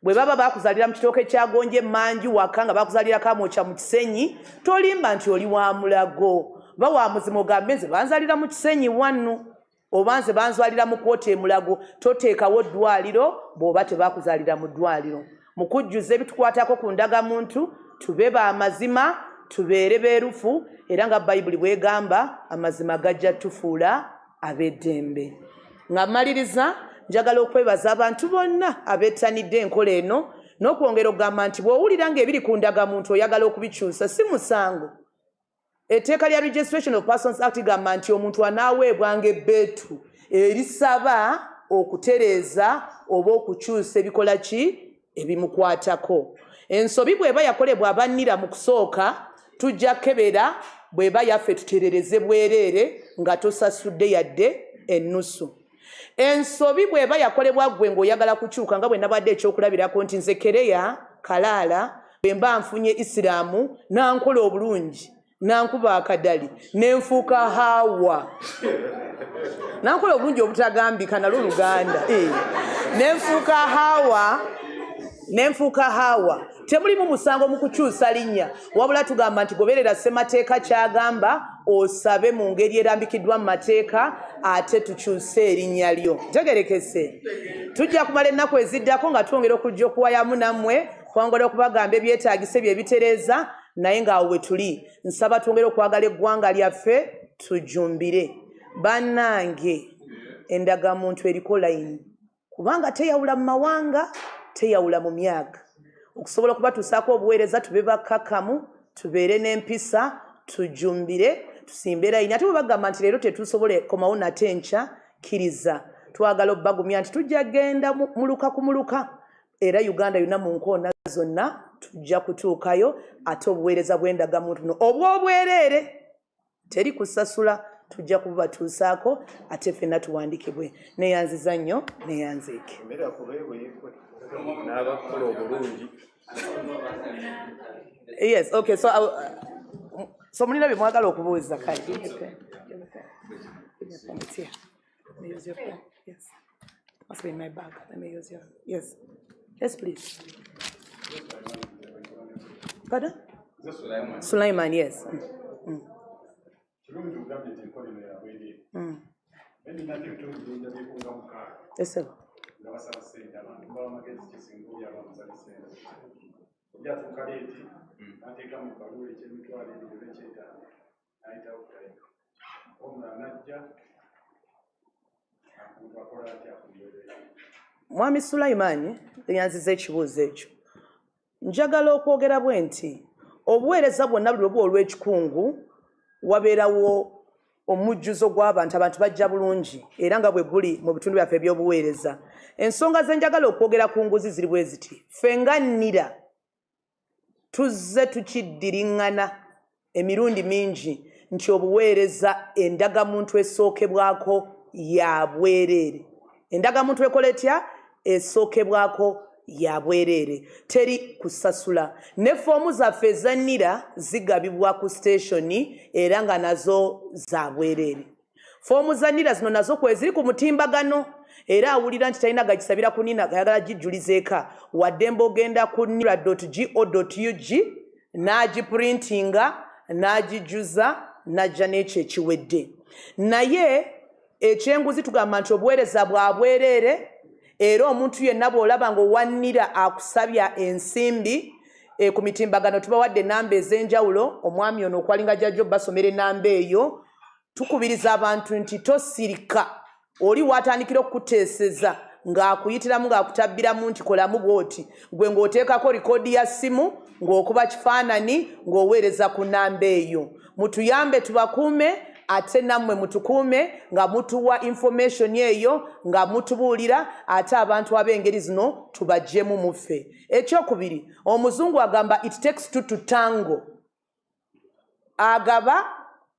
Bwe baba bakuzalira mu kitooke kyagonje manju waka nga bakuzalirako amokya mu kisenyi tolimba nti oli wa mulago ba wa muzima ogambe nze banzalira mu kisenyi wannu oba nze banzalira mu kooti emulago toteekawo ddwaliro bw'oba tebakuzalira mu ddwaliro. Mu kujjuza ebitukwatako ku ndagamuntu tube b'amazima tubeere beerufu era nga Bayibuli bw'egamba amazima gajja tufuula ab'eddembe. Nga maliriza njagala okwebaza abantu bonna abeettanidde enkola eno n'okwongera okugamba nti bw'owulira ng'ebiri ku ndagamuntu oyagala okubikyusa si musango. Etteeka lya Registration of Persons Act gamba nti omuntu anaaweebwanga ebbeetu erisaba okutereeza oba okukyusa ebikola ki ebimukwatako. Ensobi bw'eba yakolebwa abannira mu kusooka tujja kebera bw'eba yaffe tuterereze bwereere nga tosasudde yadde ennusu. Ensobi bw'eba yakolebwa gwe ng'oyagala kukyuka nga bwe nabadde ekyokulabirako nti nze Kereya Kalaala bwe mba nfunye Isiraamu nankola obulungi nankuba akadali nenfuuka Hawa nankola obulungi obutagambika nalwo Luganda nenfuuka Hawa temulimu musango mu kukyusa linnya wabula tugamba nti goberera ssemateeka kyagamba osabe mu ngeri erambikiddwa mu mateeka ate tukyuse erinnya lyo. Tegerekese tujja kumala ennaku eziddako nga twongera okujja okuwayamu nammwe kwongera okubagamba ebyetaagise bye bitereeza naye ng'awo we tuli nsaba twongera okwagala eggwanga lyaffe tujumbire. Bannange endagamuntu eriko layini kubanga teyawula mu mawanga teyawula mu myaka okusobola okubatuusaako obuweereza tube bakkakkamu tubeere n'empisa tujumbire tusimbe layini ate bwe bagamba nti leero tetusobole komawo nate enkya kkiriza twagala obbagumya nti tujja genda muluka ku muluka era Uganda yonna mu nkoona zonna tujja kutuukayo ate obuweereza bw'endagamuntu buno obw'obwereere teri kusasula tujja kubatuusaako ate ffenna tuwandikibwe. Neeyanziza nnyo neeyanzeeke. Yes, okay, so mulina bye mwagala okubuuza kale. Let me use your pen. Yes. Must be in my bag. Let me use your. Yes. Yes, please. Pardon? Sulaiman, yes. Yes, sir. Mwami Sulaiman yanziza ekibuuzo ekyo. Njagala okwogera bwe nti obuweereza bwonna buli oba olw'ekikungu wabeerawo omujjuzo gw'abantu, abantu bajja bulungi era nga bwe guli mu bitundu byaffe eby'obuweereza. Ensonga ze njagala okwogera ku nguzi ziri bwe ziti. Ffe nga NIRA tuzze tukiddiriŋŋana emirundi mingi nti obuweereza endagamuntu esookebwako ya bwereere. Endagamuntu ekola etya? Esookebwako ya bwereere, teri kusasula. Ne foomu zaffe eza NIRA zigabibwa ku siteshoni era nga nazo za bwereere. Foomu za NIRA zino nazo kweziri ku mutimbagano era awulira nti talina gagisabira ku NIRA ayagala gijjuliza eka wadde mbogenda ku nira.go.ug n'agiprintinga n'agijjuza n'ajja n'ekyo ekiwedde. Naye ekyenguzi tugamba nti obuweereza bwa bwereere era omuntu yenna bw'olaba ng'owa NIRA akusabya ensimbi ku mitimbagano tubawadde ennamba ez'enjawulo. Omwami ono okwalinga jjajjo basomera ennamba eyo. Tukubiriza abantu nti tosirika oli watandikira okuteeseza ng'akuyitiramu ng'akutabbiramu nti kolamu bw'oti gwe ng'oteekako likoodi ya ssimu ng'okuba kifaanani ng'oweereza ku nnamba eyo. Mutuyambe tubakuume ate nammwe mutukuume nga mutuwa information eyo nga mutubuulira ate abantu ab'engeri zino tubajjemu muffe. Ekyokubiri, omuzungu agamba it takes two to tango. Agaba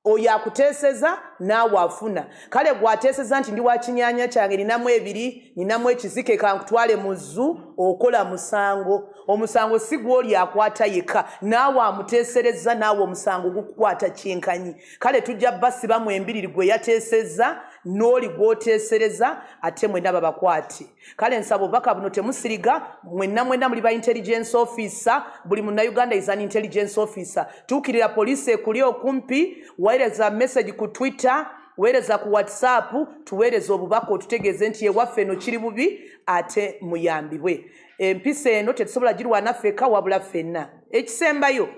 oyo akuteeseza naawe afuna. Kale gwateeseza nti ndi wa kinyaanya kyange ninamu ebiri ninamu ekizike kankutwale mu zzu okola musango. Omusango si gw'oli akwata yekka naawe amuteesereza naawe omusango gukukwata kyenkanyi. Kale tujja basiba mu embiriri gwe yateeseza n'oli gw'oteesereza ate mwenna babakwate. Kale nsaba obubaka buno temusiriga, mwenna muli ba intelligence officer, buli munnayuganda is an intelligence officer. Tuukirira poliisi ekuli okumpi, weereza message ku Twitter, weereza ku WhatsApp, tuweereza obubaka otutegeeze nti ewaffe eno kiri bubi ate muyambibwe. Empisa eno tetusobola girwana ffekka wabula ffenna. Ekisembayo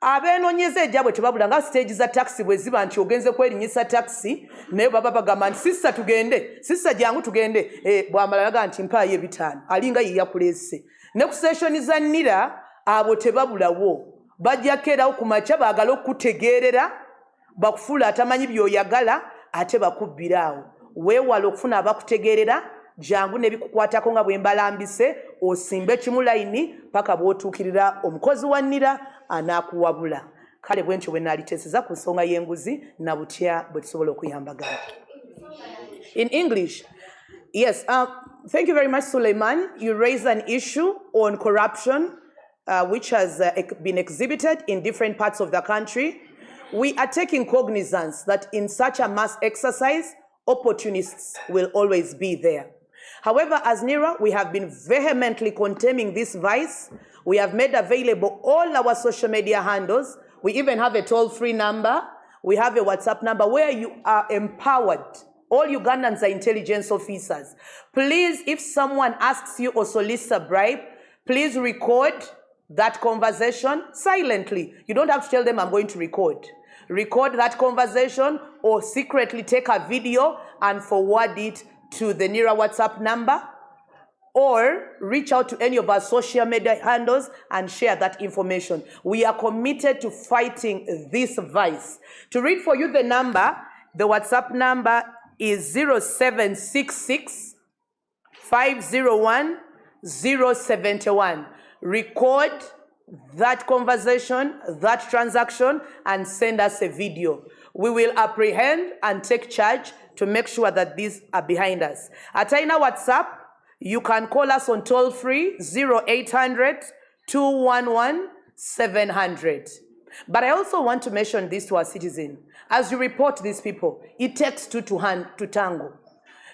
abeenoonyeza ejja bwe tebabula nga siteegi za taxi bwe ziba nti ogenze kwerinnyisa taxi naye baba bagamba nti sissa tugende, sissa jangu tugende. Bw'amala laga nti mpaayo ebitaano alinga ye yakuleese. Ne ku siteshoni za NIRA abo tebabulawo, bajjako erawo ku makya baagala okutegeerera bakufuula atamanyi by'oyagala ate bakubbiraawo. Weewala okufuna abakutegeerera jangu nebikukwatako nga bwe mbalambise osimbe kimulayini paka bw'otuukirira omukozi wa NIRA anaakuwabula. Kale bwe ntyo bwe naaliteeseza ku nsonga y'enguzi na butya bwe tusobola okuyambagana. In English, yes, thank you very much, Suleiman. You raised an issue on corruption which has been exhibited in different parts of the country. We are taking cognizance that in such a mass exercise, opportunists will always be there. However, as NIRA, we have been vehemently condemning this vice. We have made available all our social media handles. We even have a toll-free number. We have a WhatsApp number where you are empowered. All Ugandans are intelligence officers. Please, if someone asks you or solicits a bribe, please record that conversation silently. You don't have to tell them I'm going to record. Record that conversation or secretly take a video and forward it to the NIRA WhatsApp number, or reach out to any of our social media handles and share that information. We are committed to fighting this vice. To read for you the number, the WhatsApp number is 0766 501 071. Record that conversation, that transaction, and send us a video. We will apprehend and take charge to make sure that these are behind us. At Aina WhatsApp, you can call us on toll-free 0800 211 700. But I also want to mention this to our citizens. As you report these people, it takes two to tango.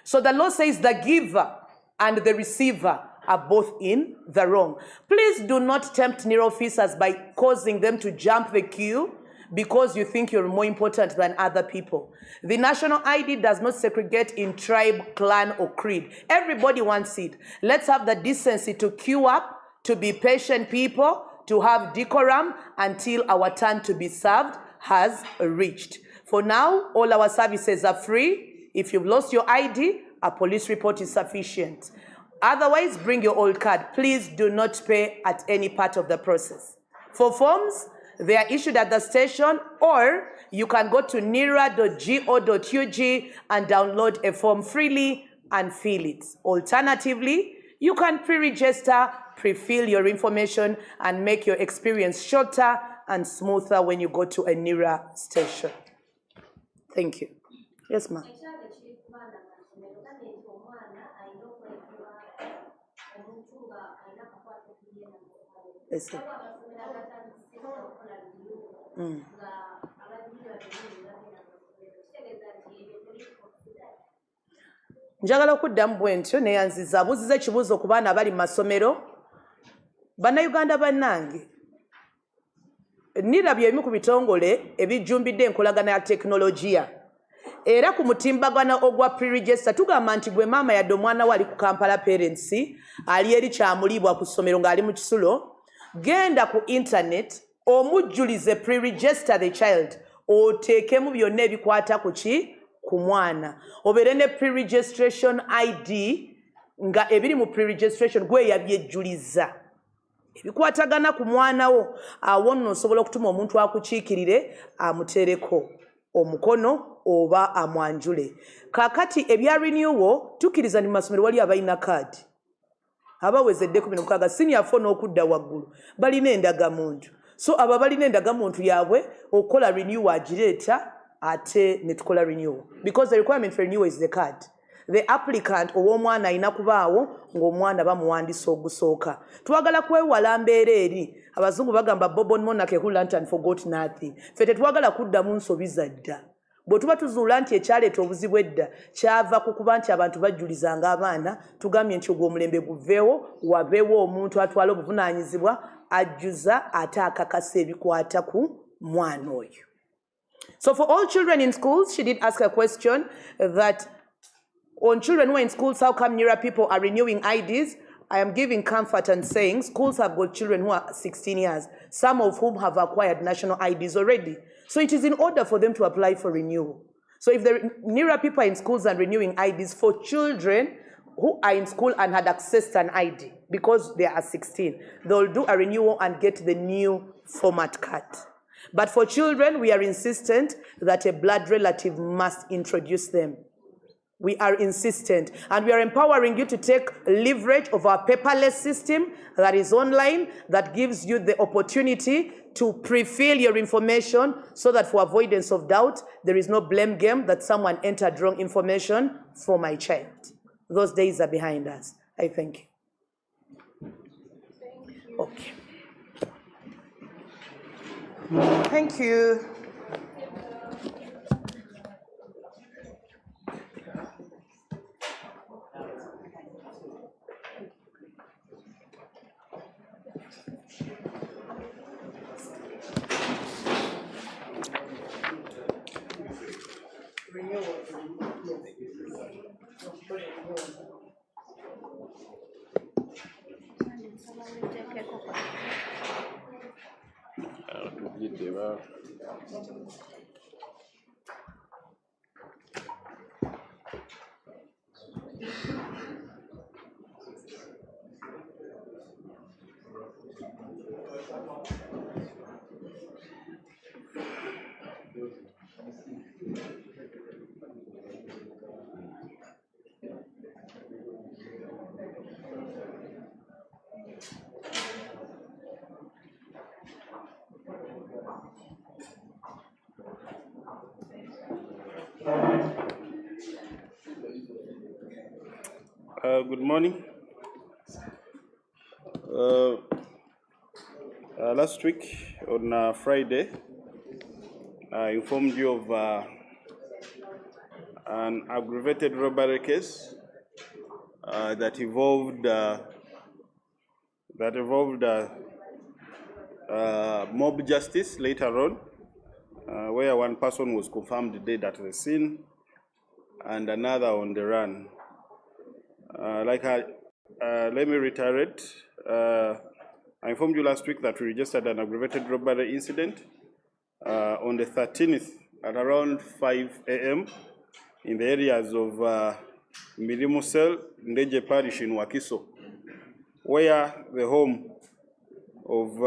So the law says the giver and the receiver are both in the wrong. Please do not tempt NIRA officers by causing them to jump the queue because you think you're more important than other people. The national ID does not segregate in tribe, clan, or creed. Everybody wants it. Let's have the decency to queue up, to be patient people, to have decorum until our turn to be served has reached. For now, all our services are free. If you've lost your ID, a police report is sufficient. Otherwise, bring your old card. Please do not pay at any part of the process. For forms, they are issued at the station, or you can go to nira.go.ug and download a form freely and fill it. Alternatively, you can pre-register, pre-fill your information, and make your experience shorter and smoother when you go to a NIRA station. Thank you. Yes, ma'am. Yes, sir. Njagala okuddamu bwe ntyo neyanziza abuuziza ekibuuzo ku baana abali mu masomero. Bannayuganda bannange, NIRA by'ebimu ku bitongole ebijjumbidde enkolagana ya tekinologiya. Era ku mutimbagano ogwa pre-register tugamba nti gwe maama yadde omwana we ali ku Kampala parents ali eri kyamulibwa ku ssomero ng'ali mu kisulo, genda ku internet omujjulize pre-register the child, oteekemu byonna ebikwata ku ki ku mwana. Obeere ne pre-registration ID nga ebiri mu pre-registration gwe yabyejjuliza ebikwatagana ku mwana wo, awo nno osobola okutuma omuntu akukiikirire amuteereko omukono oba amwanjule. Kaakati ebya renewal tukkiriza ni mu masomero wali abalina kaadi abawezedde 16 senior 4 n'okudda waggulu balina endagamuntu. So abo balina endagamuntu yaabwe okukola renewal agireeta ate ne tukola renewal, because the requirement for renewal is the card. The applicant ow'omwana alina kubaawo ng'omwana bamuwandiisa ogusooka. Twagala kwewala mbeera eri abazungu bagamba Bob Monarch who learnt and forgot nothing. Ffe tetwagala kuddamu nsobi za dda. Bwe tuba tuzuula nti ekyaleeta obuzibu edda kyava ku kuba nti abantu bajjulizanga abaana, tugambye nti ogwo omulembe guveewo, wabeewo omuntu atwala obuvunaanyizibwa ajjuza ate akakasa ebikwata ku mwana oyo. So for all children in schools, she did ask a question that on children who are in schools, how come NIRA people are renewing IDs? I am giving comfort and saying schools have got children who are 16 years, some of whom have acquired national IDs already. So it is in order for them to apply for renewal. So if the NIRA people are in schools and renewing IDs for children who are in school and had accessed an ID because they are 16, they'll do a renewal and get the new format card. But for children, we are insistent that a blood relative must introduce them. We are insistent, and we are empowering you to take leverage of our paperless system that is online, that gives you the opportunity to pre-fill your information so that for avoidance of doubt, there is no blame game that someone entered wrong information for my child. Those days are behind us. I thank you. Okay. Thank you. Good morning. Last week on Friday, I informed you of an aggravated robbery case that involved that involved mob justice later on, where one person was confirmed dead at the scene and another on the run. Let me reiterate, I informed you last week that we registered an aggravated robbery incident on the 13th at around 5 a.m. in the areas of Mirimusel, Ndeje Parish in Wakiso, where the home of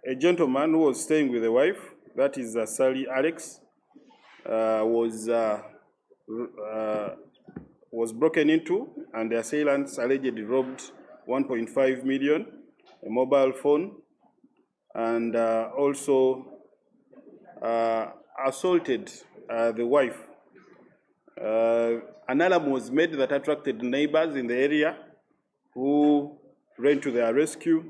a gentleman who was staying with a wife, that is Sally Alex, was broken into, and the assailants allegedly robbed 1.5 million, a mobile phone, and also assaulted the wife. An alarm was made that attracted neighbors in the area who ran to their rescue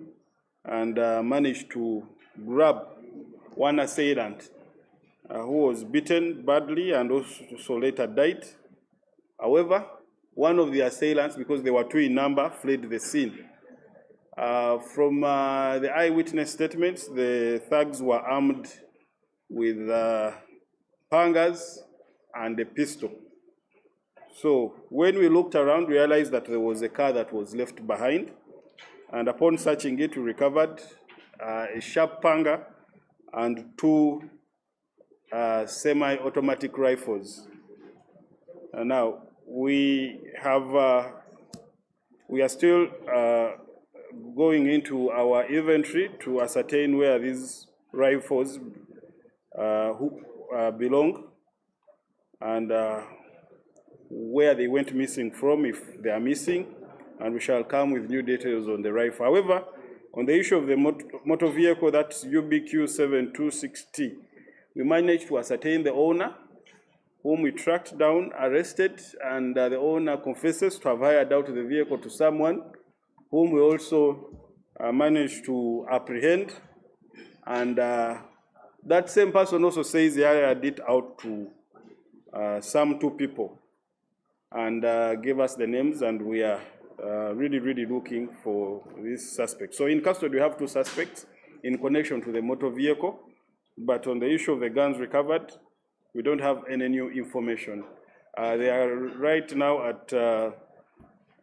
and managed to grab one assailant who was beaten badly and also later died. However, one of the assailants, because they were two in number, fled the scene. From the eyewitness statements, the thugs were armed with pangas and a pistol. So when we looked around, we realized that there was a car that was left behind, and upon searching it, we recovered a sharp panga and two semi-automatic rifles. Now, we are still going into our inventory to ascertain where these rifles belong and where they went missing from, if they are missing, and we shall come with new details on the rifle. However, on the issue of the motor vehicle, that's UBQ726T, we managed to ascertain the owner, whom we tracked down, arrested, and the owner confesses to have hired out the vehicle to someone, whom we also managed to apprehend. And that same person also says he hired it out to some two people, and gave us the names, and we are really looking for this suspect. So in custody, we have two suspects in connection to the motor vehicle, but on the issue of the guns recovered, we don't have any new information. They are right now at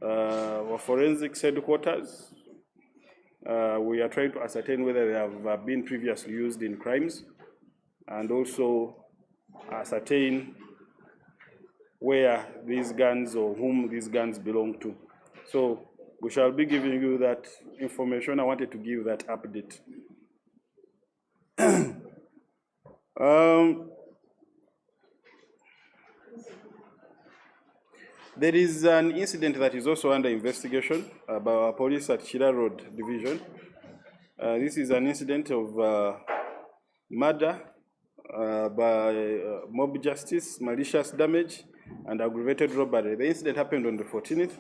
our forensics headquarters. We are trying to ascertain whether they have been previously used in crimes, and also ascertain where these guns or whom these guns belong to. So we shall be giving you that information. I wanted to give that update. There is an incident that is also under investigation by our police at Shira Road Division. This is an incident of murder by mob justice, malicious damage, and aggravated robbery. The incident happened on the 14th.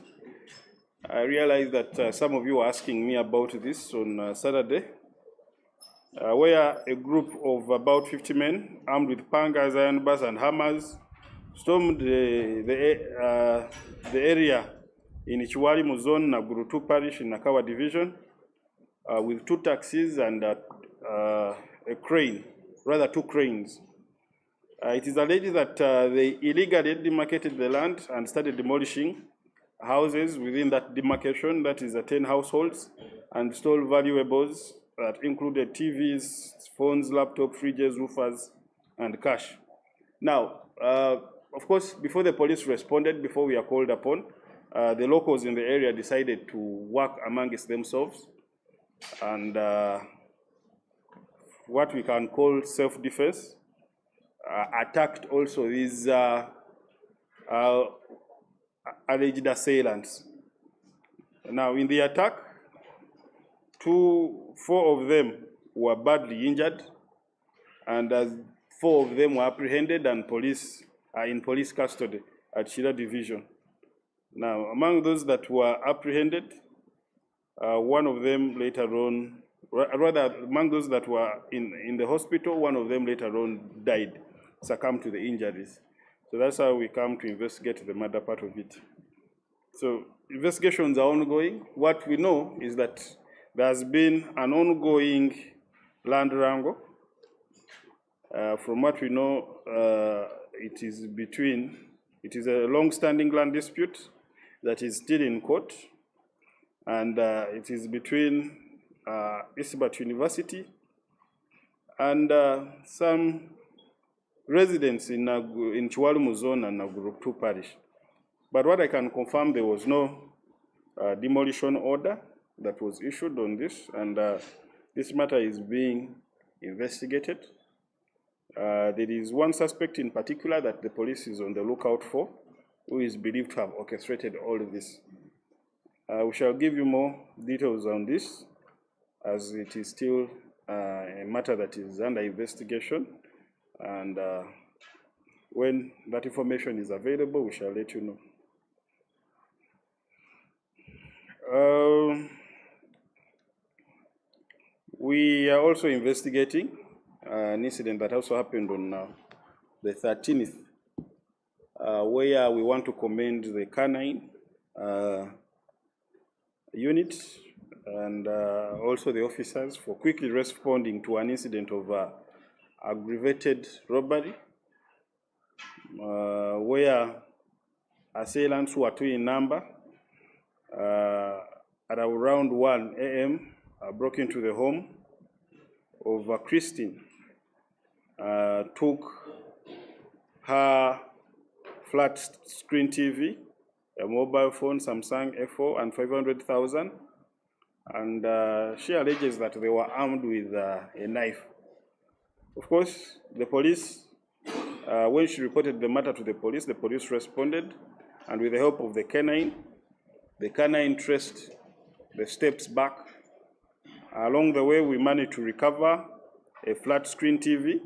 I realized that some of you were asking me about this on Saturday, where a group of about 50 men armed with pangas, iron bars, and hammers stormed the area in Ichiwalimu zone, Naguru 2 parish in Nakawa division, with two taxis and a crane, rather two cranes. It is alleged that they illegally demarcated the land and started demolishing houses within that demarcation, that is 10 households, and stole valuables that included TVs, phones, laptops, fridges, roofers, and cash. Now, of course, before the police responded, before we are called upon, the locals in the area decided to work amongst themselves and what we can call self-defense, attacked also these alleged assailants. Now, in the attack, 4 of them were badly injured, and 4 of them were apprehended and in police custody at Shira Division. Now, among those that were apprehended, one of them later on, rather among those that were in the hospital, one of them later on died, succumbed to the injuries. So that's how we come to investigate the murder part of it. So investigations are ongoing. What we know is that there has been an ongoing land wrangle. From what we know, it is a long-standing land dispute that is still in court, and it is between Isibet University and some residents in Chiwalumu zone and Naguru 2 parish. But what I can confirm, there was no demolition order that was issued on this, and this matter is being investigated. There is one suspect in particular that the police is on the lookout for, who is believed to have orchestrated all of this. We shall give you more details on this, as it is still a matter that is under investigation, and when that information is available, we shall let you know. We are also investigating an incident that also happened on the 13th, where we want to commend the canine unit and also the officers for quickly responding to an incident of aggravated robbery, where assailants who are 2 in number at around 1 a.m. Broke into the home of Christine, took her flat screen TV, a mobile phone, Samsung F4, and 500,000. And she alleges that they were armed with a knife. Of course, the police, when she reported the matter to the police responded, and with the help of the canine traced the steps back. Along the way, we managed to recover a flat screen TV.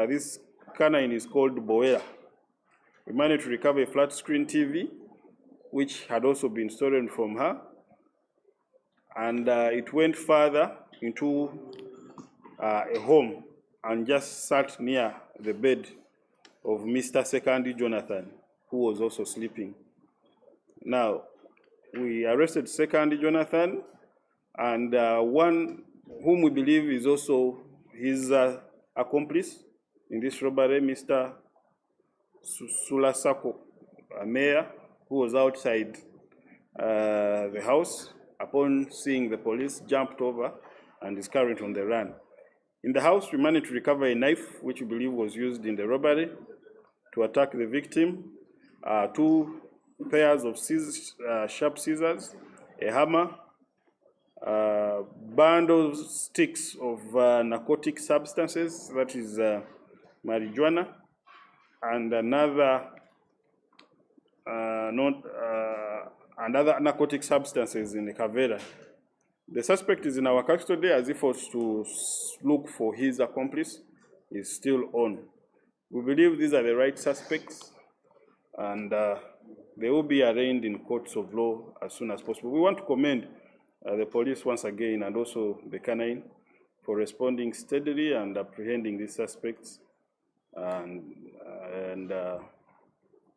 This canine is called Boera. We managed to recover a flat screen TV, which had also been stolen from her. And it went further into a home and just sat near the bed of Mr. Sekandi Jonathan, who was also sleeping. Now, we arrested Sekandi Jonathan, and one whom we believe is also his accomplice in this robbery, Mr. Sulasako, a mayor, who was outside the house. Upon seeing the police, jumped over and is currently on the run. In the house, we managed to recover a knife, which we believe was used in the robbery to attack the victim, 2 pairs of sharp scissors, a hammer, bundles, sticks of narcotic substances, that is marijuana, and another other narcotic substances in the Kavera. The suspect is in our custody. As efforts to look for his accomplice is still on. We believe these are the right suspects, and they will be arraigned in courts of law as soon as possible. We want to commend the police once again, and also the canine, for responding steadily and apprehending these suspects. And the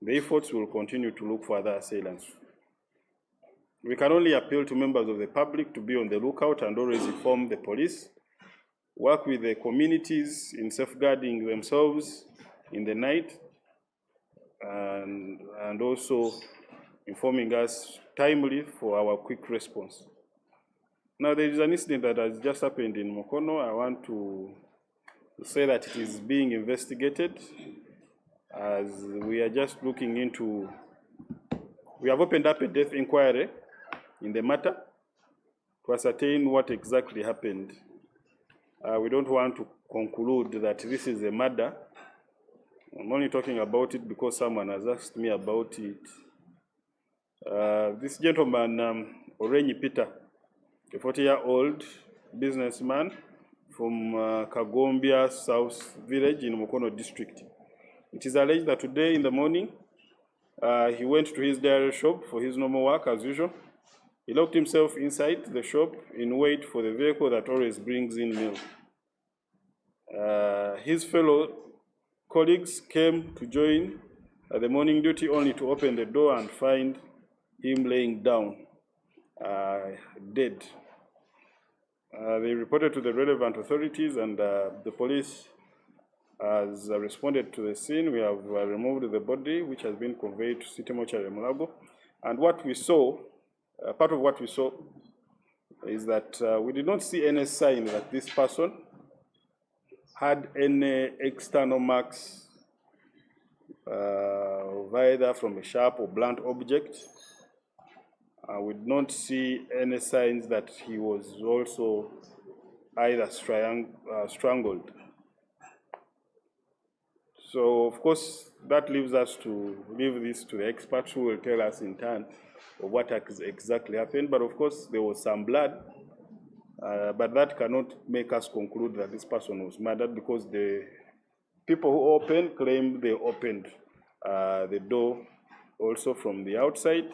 efforts will continue to look for other assailants. We can only appeal to members of the public to be on the lookout and always inform the police, work with the communities in safeguarding themselves in the night, and also informing us timely for our quick response. Now, there is an incident that has just happened in Mukono. I want to say that it is being investigated, as we are just looking into, we have opened up a death inquiry in the matter to ascertain what exactly happened. We don't want to conclude that this is a murder. I'm only talking about it because someone has asked me about it. This gentleman, Orenyi Peter, a 40-year-old businessman from Kagombia South Village in Mukono district. It is alleged that today in the morning, he went to his dairy shop for his normal work as usual. He locked himself inside the shop in wait for the vehicle that always brings in milk. His fellow colleagues came to join the morning duty only to open the door and find him laying down, dead. They reported to the relevant authorities, and the police has responded to the scene. We have removed the body, which has been conveyed to City Mortuary Mulago. And what we saw, part of what we saw, is that we did not see any sign that this person had any external marks of either from a sharp or blunt object. We did not see any signs that he was also either strangled. So, of course, that leaves us to leave this to the experts who will tell us in turn of what exactly happened. But of course, there was some blood, but that cannot make us conclude that this person was murdered, because the people who opened claimed they opened the door also from the outside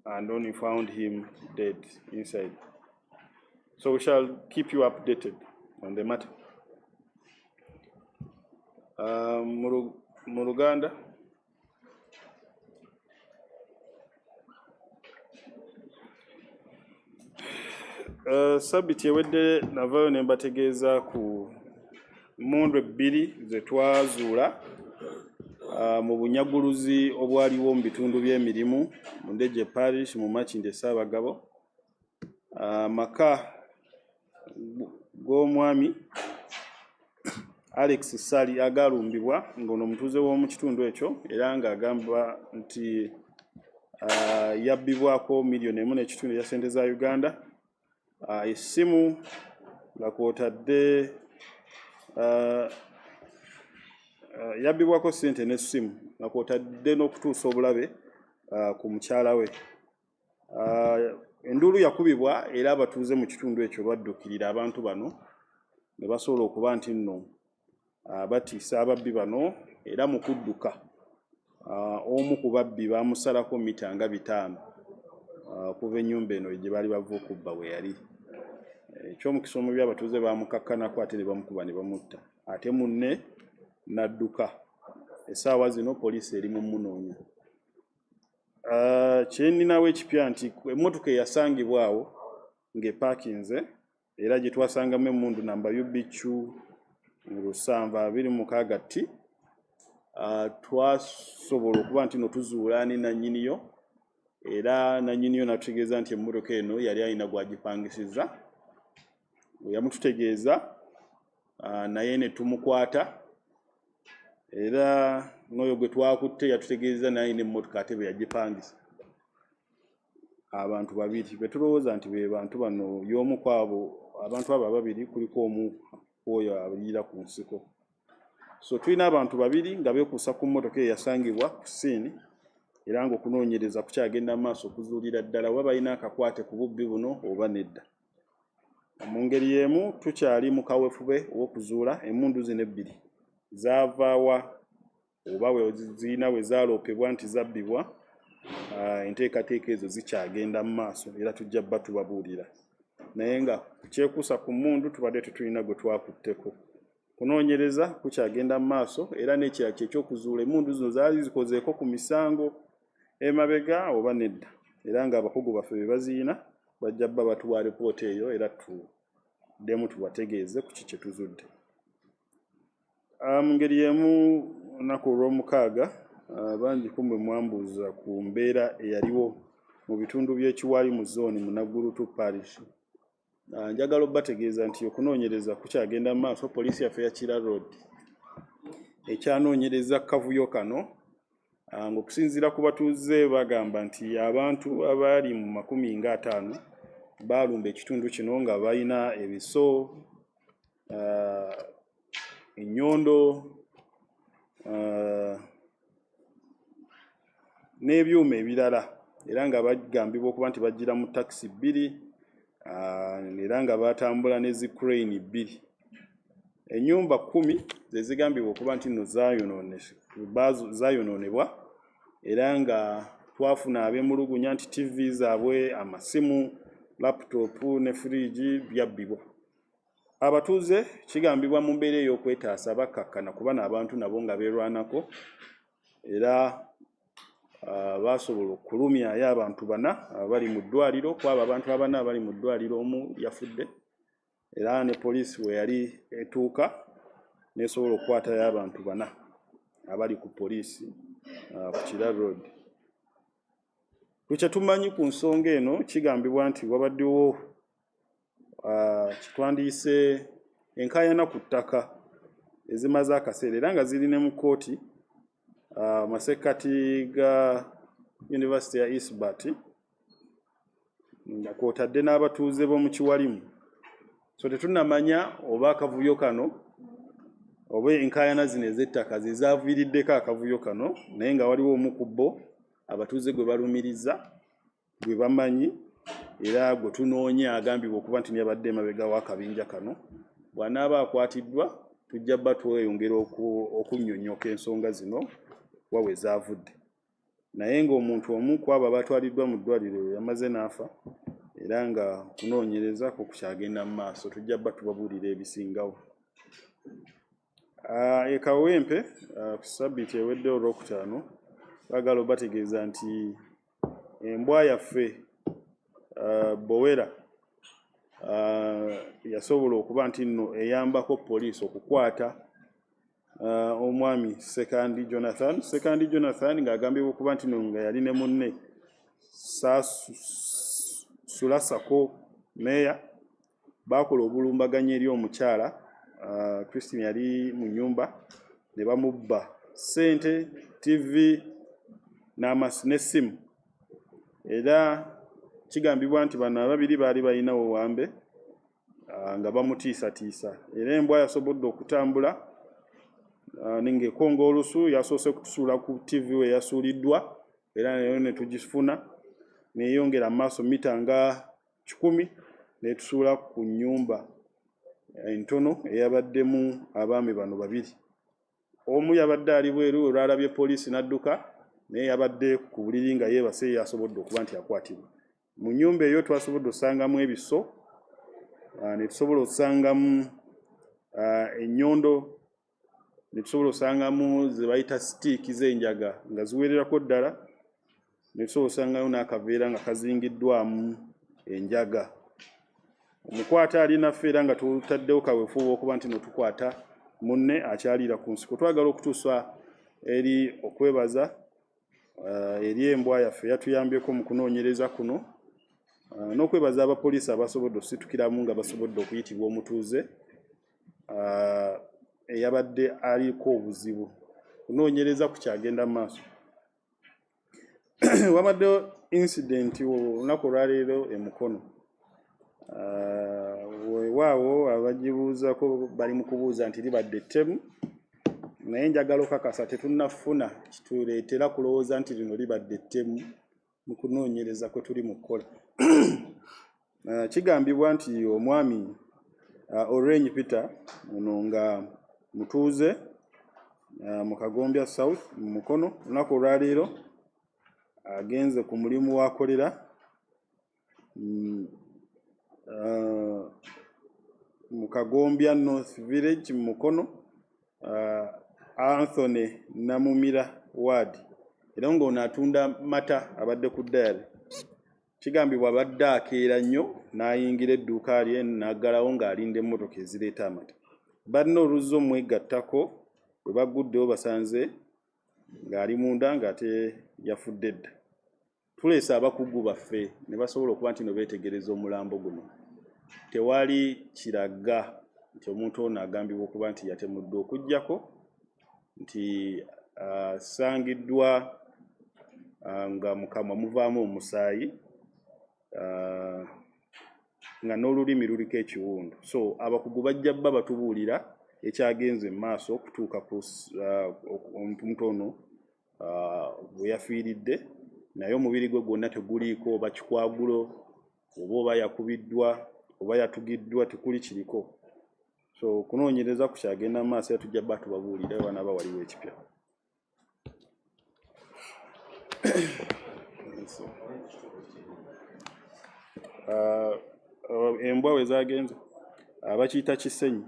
and only found him dead inside. So we shall keep you updated on the matter. Mu Luganda, sabiti ewedde navayo ne mbategeeza ku mmundu ebbiri ze twazuula mu bunyaguluzi obwaliwo mu bitundu by'emirimu mu Ndejje Parish mu Makindye Ssaabagabo. Amaka g'omwami Alex Sali agalumbibwa ng'ono mutuuze w'omu kitundu ekyo, era ng'agamba nti yabbibwako $1.1 ya ssente za Uganda, essimu nga kw'otadde yabbibwako ssente n'essimu nga kw'otadde n'okutuusa obulabe ku mukyala we. Enduulu yakubibwa era abatuuze mu kitundu ekyo baddukirira abantu bano ne basobola okuba nti nno batiisa ababbi bano, era mu kudduka omu ku babbi baamusalako mita nga 5 okuva ennyumba eno gye baali bava okubba we yali. Ekyomukisa omubi abatuuze baamukakkanako ate ne bamukuba ne bamutta, ate munne n'adduka. Essaawa zino poliisi eri mu munoonya. Kye nninawo ekipya nti emmotoka eyasangibwawo ng'epaakinze era gye twasangamu emmundu namba UBQ 726T, twasobola okuba nti no tuzuula ani nannyiniyo, era nannyiniyo n'atutegeeza nti emmotoka eno yali alina gwagipangisiza. Bwe yamututegeeza naye ne tumukwata, era n'oyo gwe twakutte yatutegeeza naye n'emmotoka ate bwe yagipangisa. Abantu babiri be tulowooza nti be bantu bano, y'omu ku abo abantu abo ababiri kuliko omu oyo abayira ku nsiko. So tulina abantu babiri nga beekuusa ku mmotoka eyasangibwa ku ssiini, era ng'okunoonyereza kukyagenda mu maaso okuzuulira ddala oba balina akakwate ku bubbi buno oba nedda. Mu ngeri y'emu tukyali mu kaweefube ow'okuzuula emmundu zino ebbiri zaava wa oba zirina we zaaloopebwa nti zabbibwa. Enteekateeka ezo zikyagenda mu maaso era tujja bba tubabuulira, naye nga kyekuusa ku mmundu tubadde tetulina gwe twakutteko. Kunoonyereza kukyagenda mu maaso, era n'ekirala ky'ekyokuzuula emmundu zino zaali zikozeeko ku misango emabega oba nedda, era ng'abakugu baffe be baziina bajja bba batuwa alipoota eyo era tuddemu tubategeeze ku kiki tuzudde. Mu ngeri y'emu olunaku olw'omukaaga bangi kumwe mwambuuza ku mbeera eyaliwo mu bitundu by'ekiwaali mu zooni mu Naguru Parish. Njagala obbategeeza nti okunoonyereza kukyagenda mu maaso. Poliisi yaffe ya Kira Road ekyanoonyereza kavuyo kano, ng'okusinziira ku batuuze bagamba nti abantu abaali mu 50 baalumba ekitundu kino nga balina ebiso, ennyondo n'ebyuma ebirala, era nga bagambibwa okuba nti bajjira mu takisi 2, era nga batambula ne zi crane 2. Ennyumba 10 ze zigambibwa okuba nti nno zaayonoonebwa, era nga twafuna ab'emulugunya nti TV zaabwe, amasimu, laptop ne fridge byabbibwa. abatuuze kigambibwa mu mbeera ey'okwetaasa bakkakkana kuba n'abantu nabo nga beerwanako era basobola okulumyayo abantu 4 abali mu ddwaliro. Kwabo abantu 4 abali mu ddwaliro omu yafudde era ne poliisi we yali etuuka nesobola okukwatayo abantu 4 abali ku poliisi ku Kira Road. Kye tumanyi ku nsonga eno kigambibwa nti wabaddewo kitwandiyise enkaayana ku ttaka ezimaze akaseera era nga ziri ne mu kkooti masekkati ga University ya Eastbat nga kwotadde n'abatuuze b'omu Kiwalimu. So tetunnamanya oba akavuyo kano oba enkaayana zino ez'ettaka zizaaviiriddeko akavuyo kano, naye nga waliwo omu ku bo abatuuze gwe balumiriza gwe bamanyi era gwe tunoonya agambibwa okuba nti yabadde emabega w'akabinja kano. Bw'anaaba akwatiddwa tujja bba tweyongera okunnyonnyoka ensonga zino wa we zaavudde. Naye ng'omuntu omu ku abo abatwaliddwa mu ddwaliro yamaze n'afa era nga kunoonyereza kukyagenda mu maaso, tujja bba tubabuulira ebisingawo. E Kawempe ku ssabbiiti ewedde olwokutaano baagala obategeeza nti embwa yaffe Bowera yasobola okuba nti nno eyambako poliisi okukwata omwami Sekandi Jonathan ng'agambibwa okuba nti nno nga yali ne munne Sulasako meya baakola obulumbaganyi eri omukyala Christine yali mu nnyumba ne bamubba ssente, TV n'essimu era kigambibwa nti bano ababiri baali balina owambe nga bamutiisatiisa era embwa yasobodde okutambula ng'ekonga olusu yasoose kutusuula ku TV we yasuuliddwa era nayo ne tugifuna neyongera mu maaso mita nga 10 netusuula ku nnyumba entono eyabaddemu abaami bano 2. Omu yabadde ali bweru olwalabye poliisi n'adduka naye yabadde ku buliri nga yeebase yasobodde okuba nti akwatibwa. Mu nnyumba eyo twasobodde osangamu ebiso ne tusobola osangamu ennyondo, ne tusobola osangamu ze bayita sitiiki z'enjaga nga ziwererako ddala, ne tusobola osangamu n'akaveera nga kazingiddwamu enjaga. Omukwata ali naffe era nga tutaddewo kaweefube okuba nti notukwata munne akyaliira ku nsiko. Twagala okutuusa eri okwebaza eri embwa yaffe yatuyambyeko mu kunoonyereza kuno n'okwebaza abapoliisi abasobodde okusitukiramu nga basobodde okuyitibwa omutuuze eyabadde aliko obuzibu. Kunoonyereza kukyagenda mu maaso. Wabaddewo incident olunaku olwaleero e Mukono. Weewaawo abagibuuzako bali mu kubuuza nti libadde ettemu, naye njagala okakasa tetunnafuna kituleetera kulowooza nti lino libadde ettemu mu kunoonyereza kwe tuli mu kukola. Kigambibwa nti omwami Orange Peter ono nga mutuuze mu Kagombya South mu Mukono, olunaku olwaleero agenze ku mulimu w'akolera mu Kagombya North Village mu Mukono, Anthony Namumira Ward era ng'ono atunda mata abadde ku dayari. Kigambibwa abadde akeera nnyo n'ayingira edduuka lye n'aggalawo ng'alinda emmotoka ezireeta amata. Balina oluzzi omwegattako bwe bagguddewo basanze ng'ali munda ng'ate yafudde dda. Tuleese abakugu baffe ne basobola okuba nti no beetegereza omulambo guno. Tewali kiraga nti omuntu ono agambibwa okuba nti yatemuddwa okuggyako nti asangiddwa nga mu kamwa muvaamu omusaayi nga n'olulimi luliko ekiwundu. So abakugu bajja bba batubuulira ekyagenze mu maaso okutuuka ku omuntu ono bwe yafiiridde, naye omubiri gwe gwonna teguliiko oba kikwagulo oba yakubiddwa oba yatugiddwa, tekuli kiriko. So kunoonyereza kukyagenda mu maaso era tujja bba tubabuulira wanaaba waliwo ekipya. Embwa we zaagenze bakiyita Kisenyi.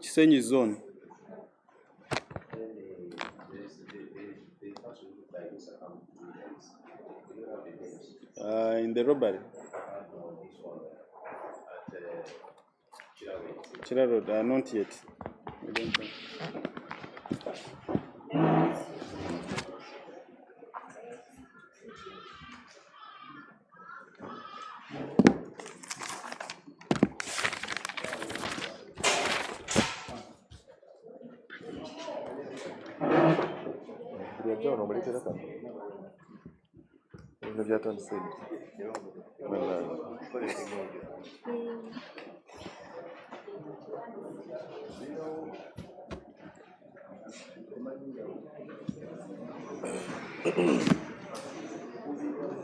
Kisenyi zone. In the robbery. Chira Road, not yet. We don't know.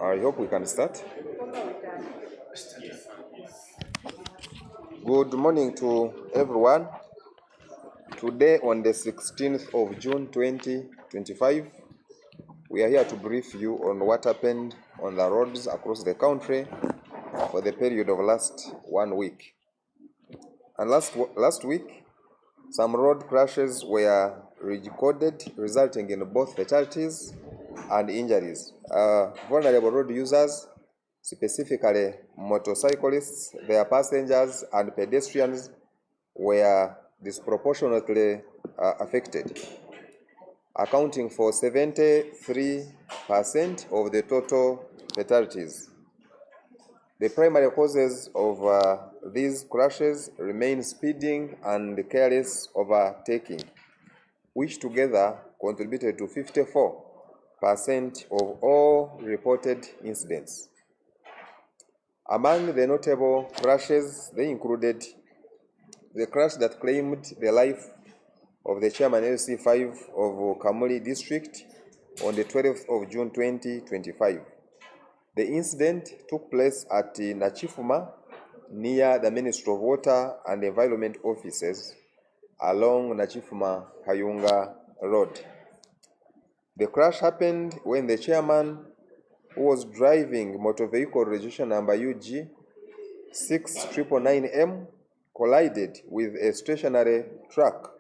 I hope we can start. Good morning to everyone. Today on the 16th of June 2025, we are here to brief you on what happened on the roads across the country for the period of last 1 week. And last week, some road crashes were recorded, resulting in both fatalities and injuries. Vulnerable road users, specifically motorcyclists, their passengers, and pedestrians, were disproportionately affected, accounting for 73% of the total fatalities. The primary causes of these crashes remain speeding and careless overtaking, which together contributed to 54% of all reported incidents. Among the notable crashes, they included the crash that claimed the life of the chairman LC5 of Kamuli district on the 12th of June 2025. The incident took place at Nachifuma, near the Ministry of Water and Environment offices along Nachifuma Kayunga Road. The crash happened when the chairman, who was driving motor vehicle registration number UG 6999M, collided with a stationary truck,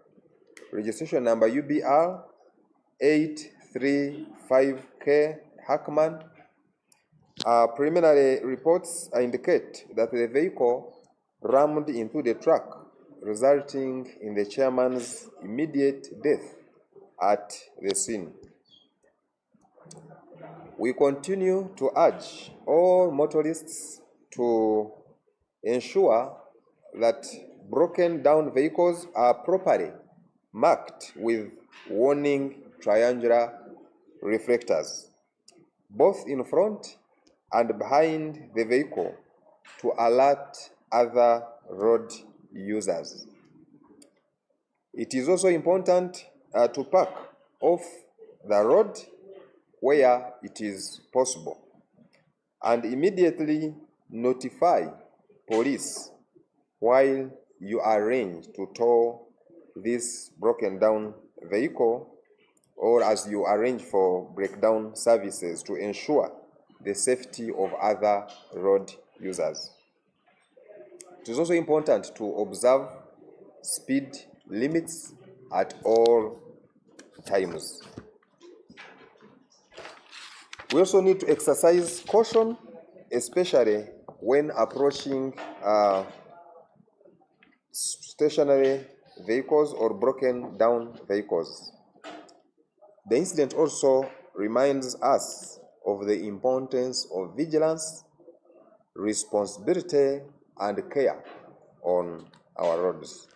registration number UBR 835K Hackman. Preliminary reports indicate that the vehicle rammed into the truck, resulting in the chairman's immediate death at the scene. We continue to urge all motorists to ensure that broken down vehicles are properly marked with warning triangular reflectors, both in front and behind the vehicle, to alert other road users. It is also important to park off the road where it is possible and immediately notify police while you arrange to tow this broken down vehicle, or as you arrange for breakdown services to ensure the safety of other road users. It is also important to observe speed limits at all times. We also need to exercise caution, especially when approaching stationary vehicles or broken down vehicles. The incident also reminds us of the importance of vigilance, responsibility, and care on our roads.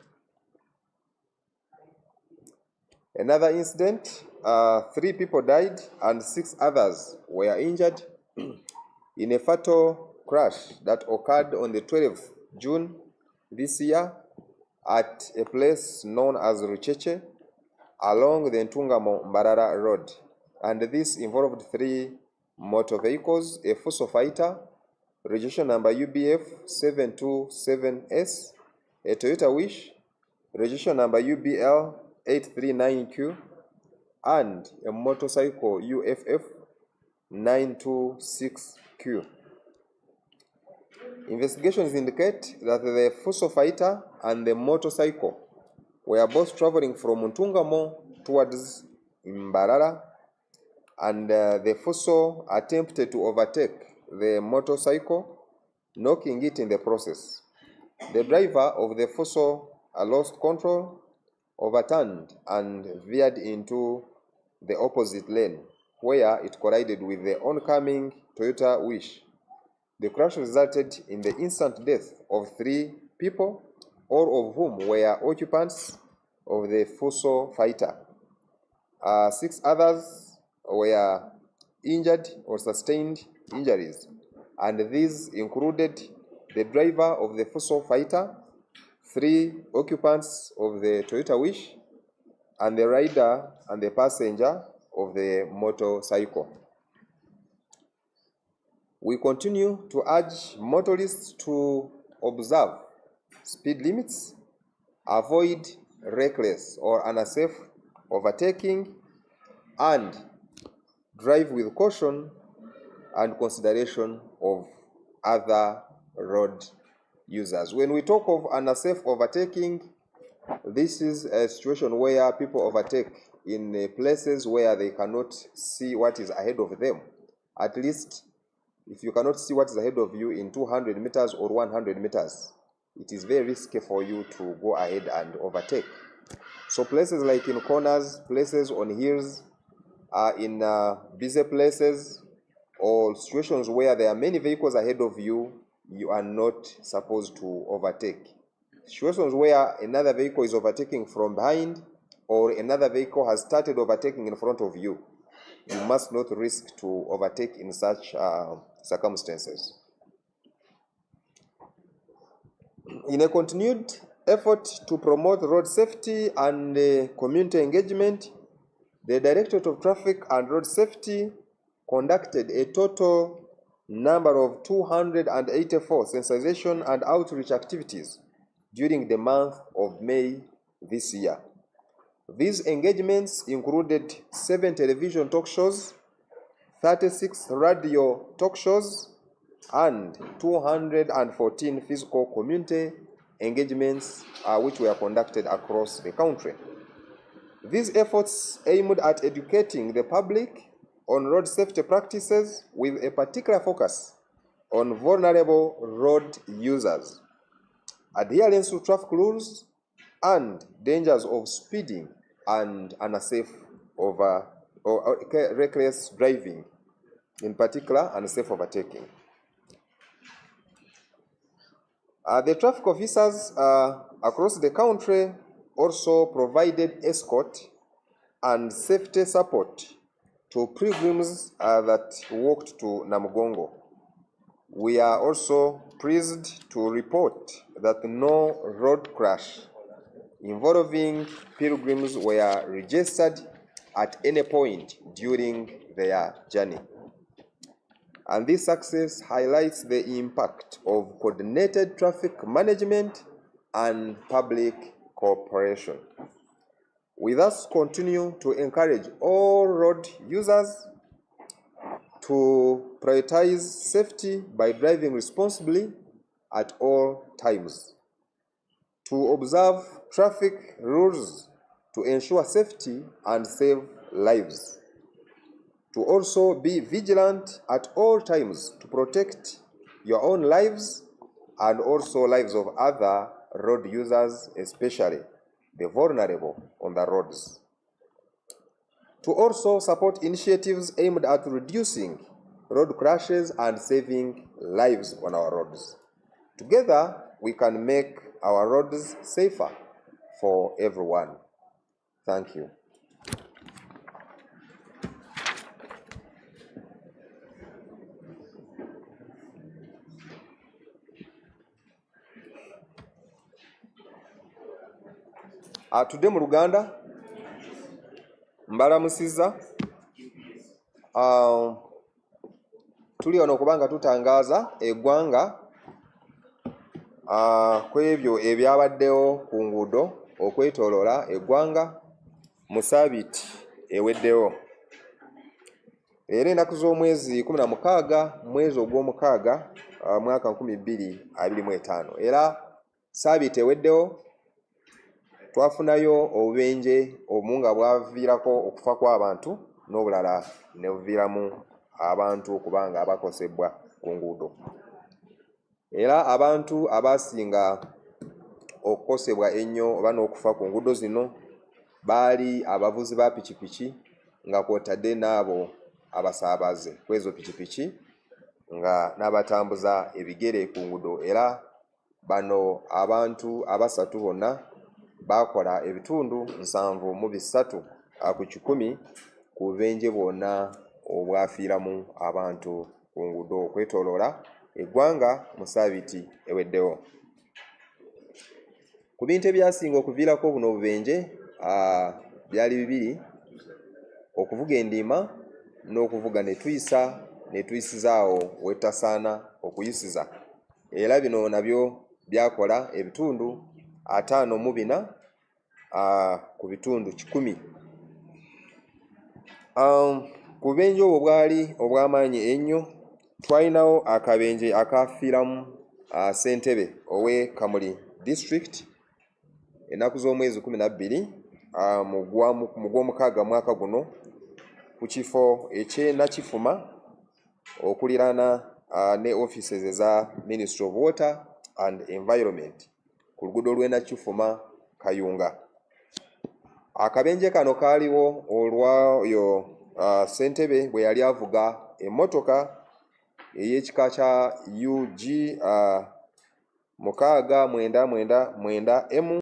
Another incident, 3 people died and 6 others were injured in a fatal crash that occurred on the 12th June this year at a place known as Rucheche along the Ntungamo Mbarara Road. And this involved 3 motor vehicles, a Fuso Fighter, registration number UBF 727S, a Toyota Wish, registration number UBL 839Q, and a motorcycle UFF 926Q. Investigations indicate that the Fuso fighter and the motorcycle were both traveling from Ntungamo towards Mbarara, and the Fuso attempted to overtake the motorcycle, knocking it in the process. The driver of the Fuso lost control, overturned, and veered into the opposite lane, where it collided with the oncoming Toyota Wish. The crash resulted in the instant death of 3 people, all of whom were occupants of the Fuso fighter. 6 others were injured or sustained injuries, and these included the driver of the Fuso fighter, 3 occupants of the Toyota Wish, and the rider and the passenger of the motorcycle. We continue to urge motorists to observe speed limits, avoid reckless or unsafe overtaking, and drive with caution and consideration of other road users. When we talk of unsafe overtaking, this is a situation where people overtake in places where they cannot see what is ahead of them. At least, if you cannot see what is ahead of you in 200 meters or 100 meters, it is very risky for you to go ahead and overtake. So places like in corners, places on hills, in busy places, or situations where there are many vehicles ahead of you, you are not supposed to overtake. Situations where another vehicle is overtaking from behind, or another vehicle has started overtaking in front of you, you must not risk to overtake in such circumstances. In a continued effort to promote road safety and community engagement, the Directorate of Traffic and Road Safety conducted a total number of 284 sensitization and outreach activities during the month of May this year. These engagements included 7 television talk shows, 36 radio talk shows, and 214 physical community engagements which were conducted across the country. These efforts aimed at educating the public on road safety practices with a particular focus on vulnerable road users, adherence to traffic rules, and dangers of speeding and unsafe or reckless driving, in particular unsafe overtaking. The traffic officers across the country also provided escort and safety support to pilgrims that walked to Namugongo. We are also pleased to report that no road crash involving pilgrims were registered at any point during their journey. And this success highlights the impact of coordinated traffic management and public cooperation. We thus continue to encourage all road users to prioritize safety by driving responsibly at all times, to observe traffic rules to ensure safety and save lives, to also be vigilant at all times to protect your own lives and also lives of other road users, especially the vulnerable on the roads. To also support initiatives aimed at reducing road crashes and saving lives on our roads. Together, we can make our roads safer for everyone. Thank you. Tudde mu Luganda mbalamusiza tuli wano okubanga tutangaaza eggwanga ku ebyo ebyabaddewo ku nguudo okwetooloola eggwanga mu Ssabbiiti eweddewo. Era ennaku z'omwezi 16 mwezi ogw'omukaaga mwaka 2025 era saabiti eweddewo twafunayo obubenje obumu nga bwaviirako okufa kw'abantu n'obulala ne buviiramu abantu okuba nga abakosebwa ku nguudo. Era abantu abasinga okukosebwa ennyo oba n'okufa ku nguudo zino baali abavuzi ba pikipiki nga kw'otadde n'abo abasaabaze kwezo pikipiki nga n'abatambuza ebigere ku nguudo. Era bano abantu abasatu bonna bakola ebitundu 73 ku 100 ku bubenje bwonna obwafiiramu abantu ku nguudo okwetooloola eggwanga mu saabiti eweddewo. Ku bintu ebyasinga okuviirako buno obubenje byali bibiri: okuvuga endiima n'okuvuga ne tuyisizaawo wetasaana okuyisiza. Era bino nabyo byakola ebitundu 54 ku bitundu 100. Ku bubenje obwo bwali obw'amaanyi ennyo, twalinawo akabenje akafiiramu ssentebe ow'e Kamuli District ennaku z'omwezi 12 mu gw'omukaaga mwaka guno ku kifo eky'e Nakifuma okuliraana ne offices eza Ministry of Water and Environment ku luguudo lw'e Nakifuma Kayunga. Akabenje kano kaaliwo olw'oyo ssentebe bwe yali avuga emmotoka ey'ekika kya UG 6999M